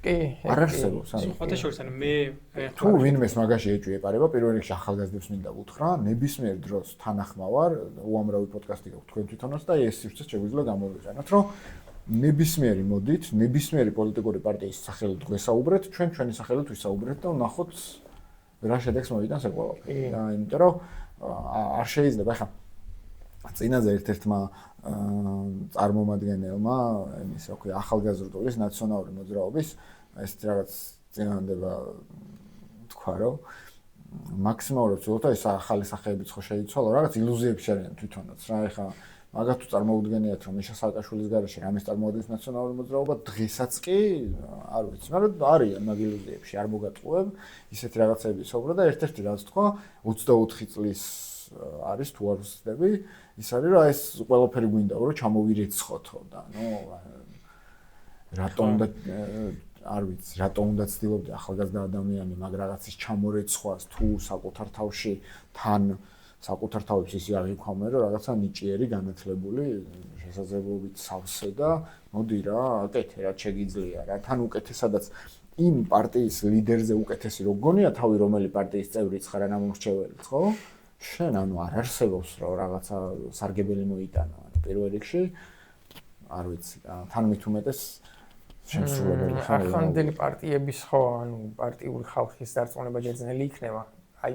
კი, არ არსებობს. ხოთა შორის ანუ მე თუ ვინმეს მაგაში ეჭვიეპარება, პირველ რიგში ახალგაზრდებს მინდა უთხრა, ნებისმიერ დროს თანახმავარ, უამრავი პოდკასტი გაქვთ თქვენ თვითონაც და ეს სივრცეც შეგვიძლია გამოვიყენოთ, რომ ნებისმიერი მოდით, ნებისმიერი პოლიტიკური პარტიის სახელით გვესაუბრეთ, ჩვენ ჩვენი სახელით ვისაუბრეთ და ვნახოთ რა შედეგს მოვიდანს ეს ყველაფერი. და იმიტომ რომ არ შეიძლება ახლა წინაზე ერთ-ერთმა წარმომადგენელმა, იმის რა ქვია, ახალგაზრდობის ნაციონალური მოძრაობის ეს რაღაც წინააღმდება თქვა, რომ მაქსიმალურად ვცდილობთ ეს ახალი სახეებიც ხო შეიცვალო, რაღაც ილუზიებში არიან თვითონაც რა, ახლა მაგათ თუ წარმოვიდგენიათ რომ მიშა სააკაშვილის გარეშე რამეს წარმოადგენს ნაციონალური მოძრაობა, დღესაც კი არ ვიცი, მაგრამ არიან მაგ ილუზიებში, არ მოგატყუებ ისეთი რაღაცები საუბრა და ერთ-ერთი რაც თქვა 24 წლის არის თუ არ ვცდები, ის არის რომ ეს ყველაფერი გვინდა რომ ჩამოვირეცხოთო და ნუ რატომ და არ ვიცი, რატომ უნდა ცდილობდი ახალგაზრდა ადამიანი მაგ რაღაცის ჩამორეცხვას თუ საკუთარ თავში თან საკუთარ თავში ისე არ იქვამე რომ რაღაცა ნიჭიერი განათლებული შესაძლებლობით სავსე და მოდი რა აკეთე რა შეგიძლია რა თან უკეთესადაც იმ პარტიის ლიდერზე უკეთესი რო გონია თავი რომელი პარტიის წევრიც ხარ ან მომრჩეველიც ხო შენ ანუ არ არსებობს რომ რაღაცა სარგებელი მოიტანა ანუ პირველ რიგში არ ვიცი თან მით უმეტეს შემსრულებელი ხარ ახალგაზრდული პარტიების ხო ანუ პარტიული ხალხის დარწმუნება ჯერჯერობით იქნება აი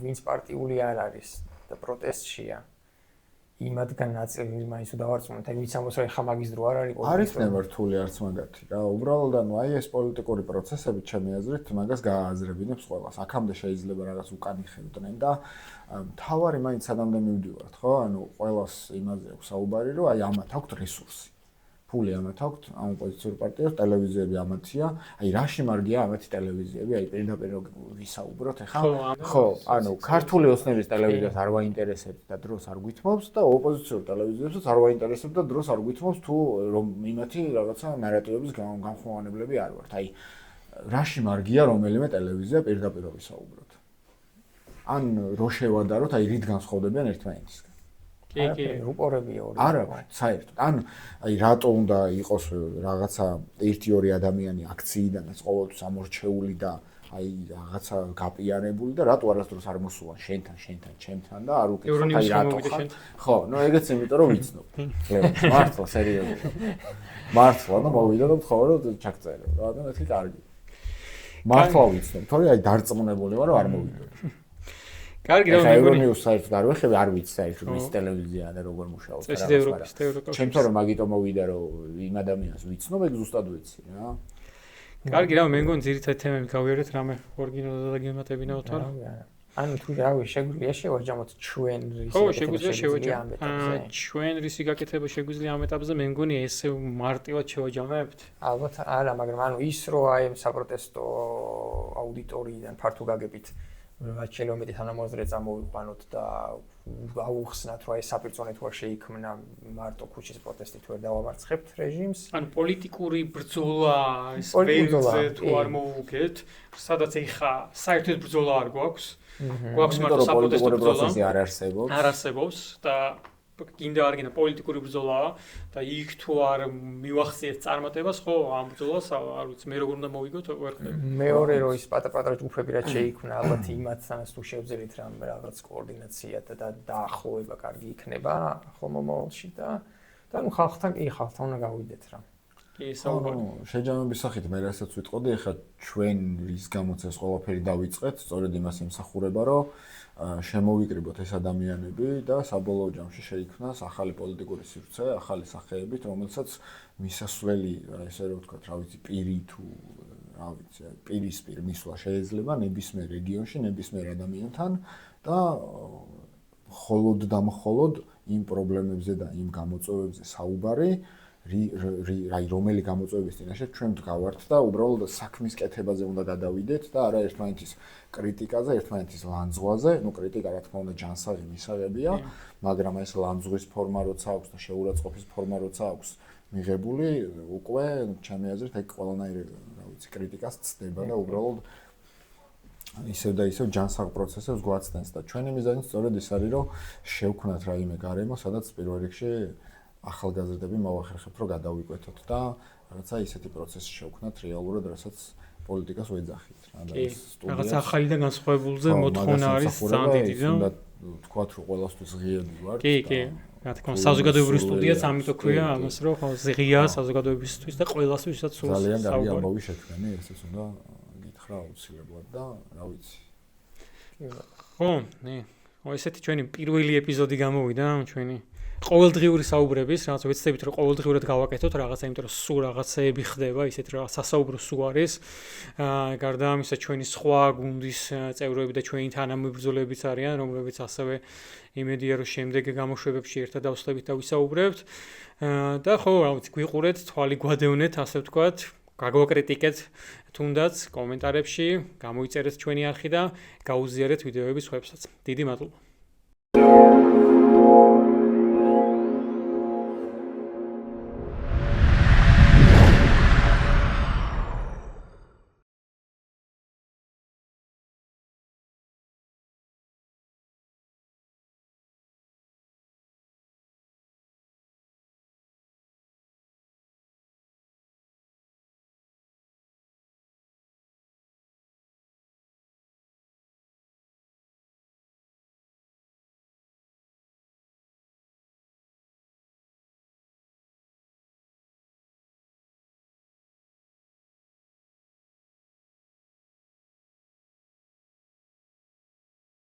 ვინც პარტიული არ არის და პროტესტშია იმათგან ნაწილი მაინც დავარწმუნოთ აი ვინც ამბობს რომ ხა მაგის დრო არ არის არ იქნება რთული არც მაგათი რა უბრალოდ ანუ აი ეს პოლიტიკური პროცესები ჩემი აზრით მაგას გაააზრებინებს ყველას აქამდე შეიძლება რაღაც უკანი ხედავდნენ და თავარი მაინც სანამდე მივდივართ ხო ანუ ყველას იმაზე აქვს საუბარი რომ აი ამათ აქვთ რესურსი ფული ამათ აქვთ ამ ოპოზიციურ პარტიას ტელევიზიები ამათია აი რაში მარგია ამათი ტელევიზიები აი პირდაპირ ვისაუბროთ ახლა ხო ანუ ქართული ოცნების ტელევიზიას არ ვაინტერესებს და დროს არ გვითმობს და ოპოზიციურ ტელევიზიებსაც არ ვაინტერესებს და დროს არ გვითმობს თუ რომ იმათი რაღაცა ნარატივების განხმოვანებლები არ ვართ აი რაში მარგია რომელიმე ტელევიზია პირდაპირ ვისაუბროთ ან რო შევადაროთ აი რით განსხვავდებიან ერთმანეთისგან კი, რუპორებია ორი. არა, საერთოდ. ანუ აი რატო უნდა იყოს რაღაცა 1-2 ადამიანი აქციიდანაც ყოველთვის ამორჩეული და აი რაღაცა გაპიარებული და რატო არასდროს არ მოსულან შენთან, ჩემთან და არ უკითხოთ აი რატო ხარ. ხო, ნუ ეგეც იმიტომ რომ ვიცნობ. მართლა სერიოზულად. მართლა და მოვიდა და ვთქვა რომ ჩაგწერო. რა და მეთქი კარგი. მართლა ვიცნობ, თორე აი დარწმუნებული ვარ რომ არ მოვიდა. კარგი რა მეგონიოს საერთოდ არ ვეხები არ ვიცი საერთოდ მის ტელევიზია და როგორ მუშაობს რა ევროპის ჩემთან რომ მაგიტომ მოვიდა რომ იმ ადამიანს ვიცნობ ეგ ზუსტად ვიცი რა კარგი რა მე მგონი ძირითადი თემები გავიარეთ რამე ორიგინალურად და გემატებინაოთ არა ანუ თუ რავი შეგვიძლია შევაჯამოთ ჩვენ რისი ხო შეგვიძლია შევაჯამოთ ჩვენ რისი გაკეთება შეგვიძლია ამ ეტაპზე მე მგონი ესე მარტივად შევაჯამებთ ალბათ არა მაგრამ ანუ ის რომ აი საპროტესტო აუდიტორიიდან ფართო გაგებით რაც შეიძლება მეტი თანამოაზრე წამოვიყვანოთ და აუხსნათ, რომ ეს საპირწონე თუ არ შეიქმნა მარტო ქუჩის პროტესტით ვერ დავამარცხებთ რეჟიმს. ანუ პოლიტიკური ბრძოლა ეს ველზე თუ არ მოუგეთ, სადაც ეხა საერთოდ ბრძოლა არ გვაქვს. გვაქვს მარტო საპროტესტო ბრძოლა. არ არსებობს. არ არსებობს და კიდევ არ გინდა პოლიტიკური ბრძოლაა და იქ თუ არ მივახციეთ წარმატებას, ხო, ამ ბრძოლას არ ვიცი, მე როგორ უნდა მოვიგოთ, ვერ ხედავ. მეორე რო ის პატარ-პატარა ჯგუფები რაც შეიქმნა, ალბათ იმათაც თუ შევძელით რაღაც კოორდინაცია და დაახლოება კარგი იქნება ხომ მომავალში და ნუ ხალხთან უნდა გავიდეთ რა. კი, საუბარი. შეჯამების სახით მე რასაც ვიტყოდი, ეხლა ჩვენ რის გამოც ეს ყველაფერი დავიწყეთ, სწორედ იმას იმსახურება, რომ შემოვიკრიბოთ ეს ადამიანები და საბოლოო ჯამში შეიქმნას ახალი პოლიტიკური სივრცე, ახალი სახეებით, რომელსაც მისასვლელი, ესე რომ ვთქვათ, რა ვიცი, პირი თუ რა ვიცი, პირისპირ მისვლა შეიძლება ნებისმიერ რეგიონში, ნებისმიერ ადამიანთან და მხოლოდ და მხოლოდ იმ პრობლემებზე და იმ გამოწვევებზე საუბარი რომელი გამოწვევების წინაშე ჩვენ ვდგავართ და უბრალოდ საქმის კეთებაზე უნდა გადავიდეთ და არა ერთმანეთის კრიტიკაზე, ერთმანეთის ლანძღვაზე, ნუ კრიტიკა რა თქმა უნდა ჯანსაღი მისაღებია, მაგრამ ეს ლანძღვის ფორმა როცა აქვს და შეურაცხყოფის ფორმა როცა აქვს მიღებული, უკვე ჩემი აზრით ეგ ყველანაირი, რა ვიცი, კრიტიკას ცდება და უბრალოდ ისევ და ისევ ჯანსაღ პროცესებს გვაცდენს და ჩვენი მიზანი სწორედ ის არის, რომ შევქმნათ რაიმე გარემო, სადაც პირველ რიგში ახალგაზრდები მოვახერხებთ, რომ გადავიკვეთოთ და რაღაცა ისეთი პროცესი შევქმნათ რეალურად, რასაც პოლიტიკას ვეძახით. რაღაც ახალი და განსხვავებულზე მოთხოვნა არის ძალიან დიდი და უნდა ვთქვათ, რომ ყველასთვის ღიები ვართ. კი, რა თქმა უნდა, საზოგადოებრივი სტუდიაც ამიტომ ქვია ამას, რომ ღია საზოგადოებისთვის და ყველასთვისაც სულ ძალიან კარგი ამბავი შექმნენი, ესეც უნდა გითხრა აუცილებლად და რა ვიცი. ხო, ესეთი ჩვენი პირველი ეპიზოდი გამოვიდა, ჩვენი ყოველდღიური საუბრების, რაღაც ვეცდებით რომ ყოველდღიურად გავაკეთოთ რაღაცა, იმიტომ რომ სულ რაღაცეები ხდება, ისეთი რაღაც სასაუბრო სულ არის. გარდა ამისა ჩვენი სხვა გუნდის წევრები და ჩვენი თანამებრძოლებიც არიან, რომლებიც ასევე იმედია რომ შემდეგ გამოშვებებში ერთად დავსვებით და ვისაუბრებთ. და ხო, რა ვიცი, გვიყურეთ, თვალი გვადევნეთ, ასე ვთქვათ, გაგვაკრიტიკეთ თუნდაც კომენტარებში, გამოიწერეთ ჩვენი არხი და გაუზიარეთ ვიდეოების ხვებსაც. დიდი მადლობა.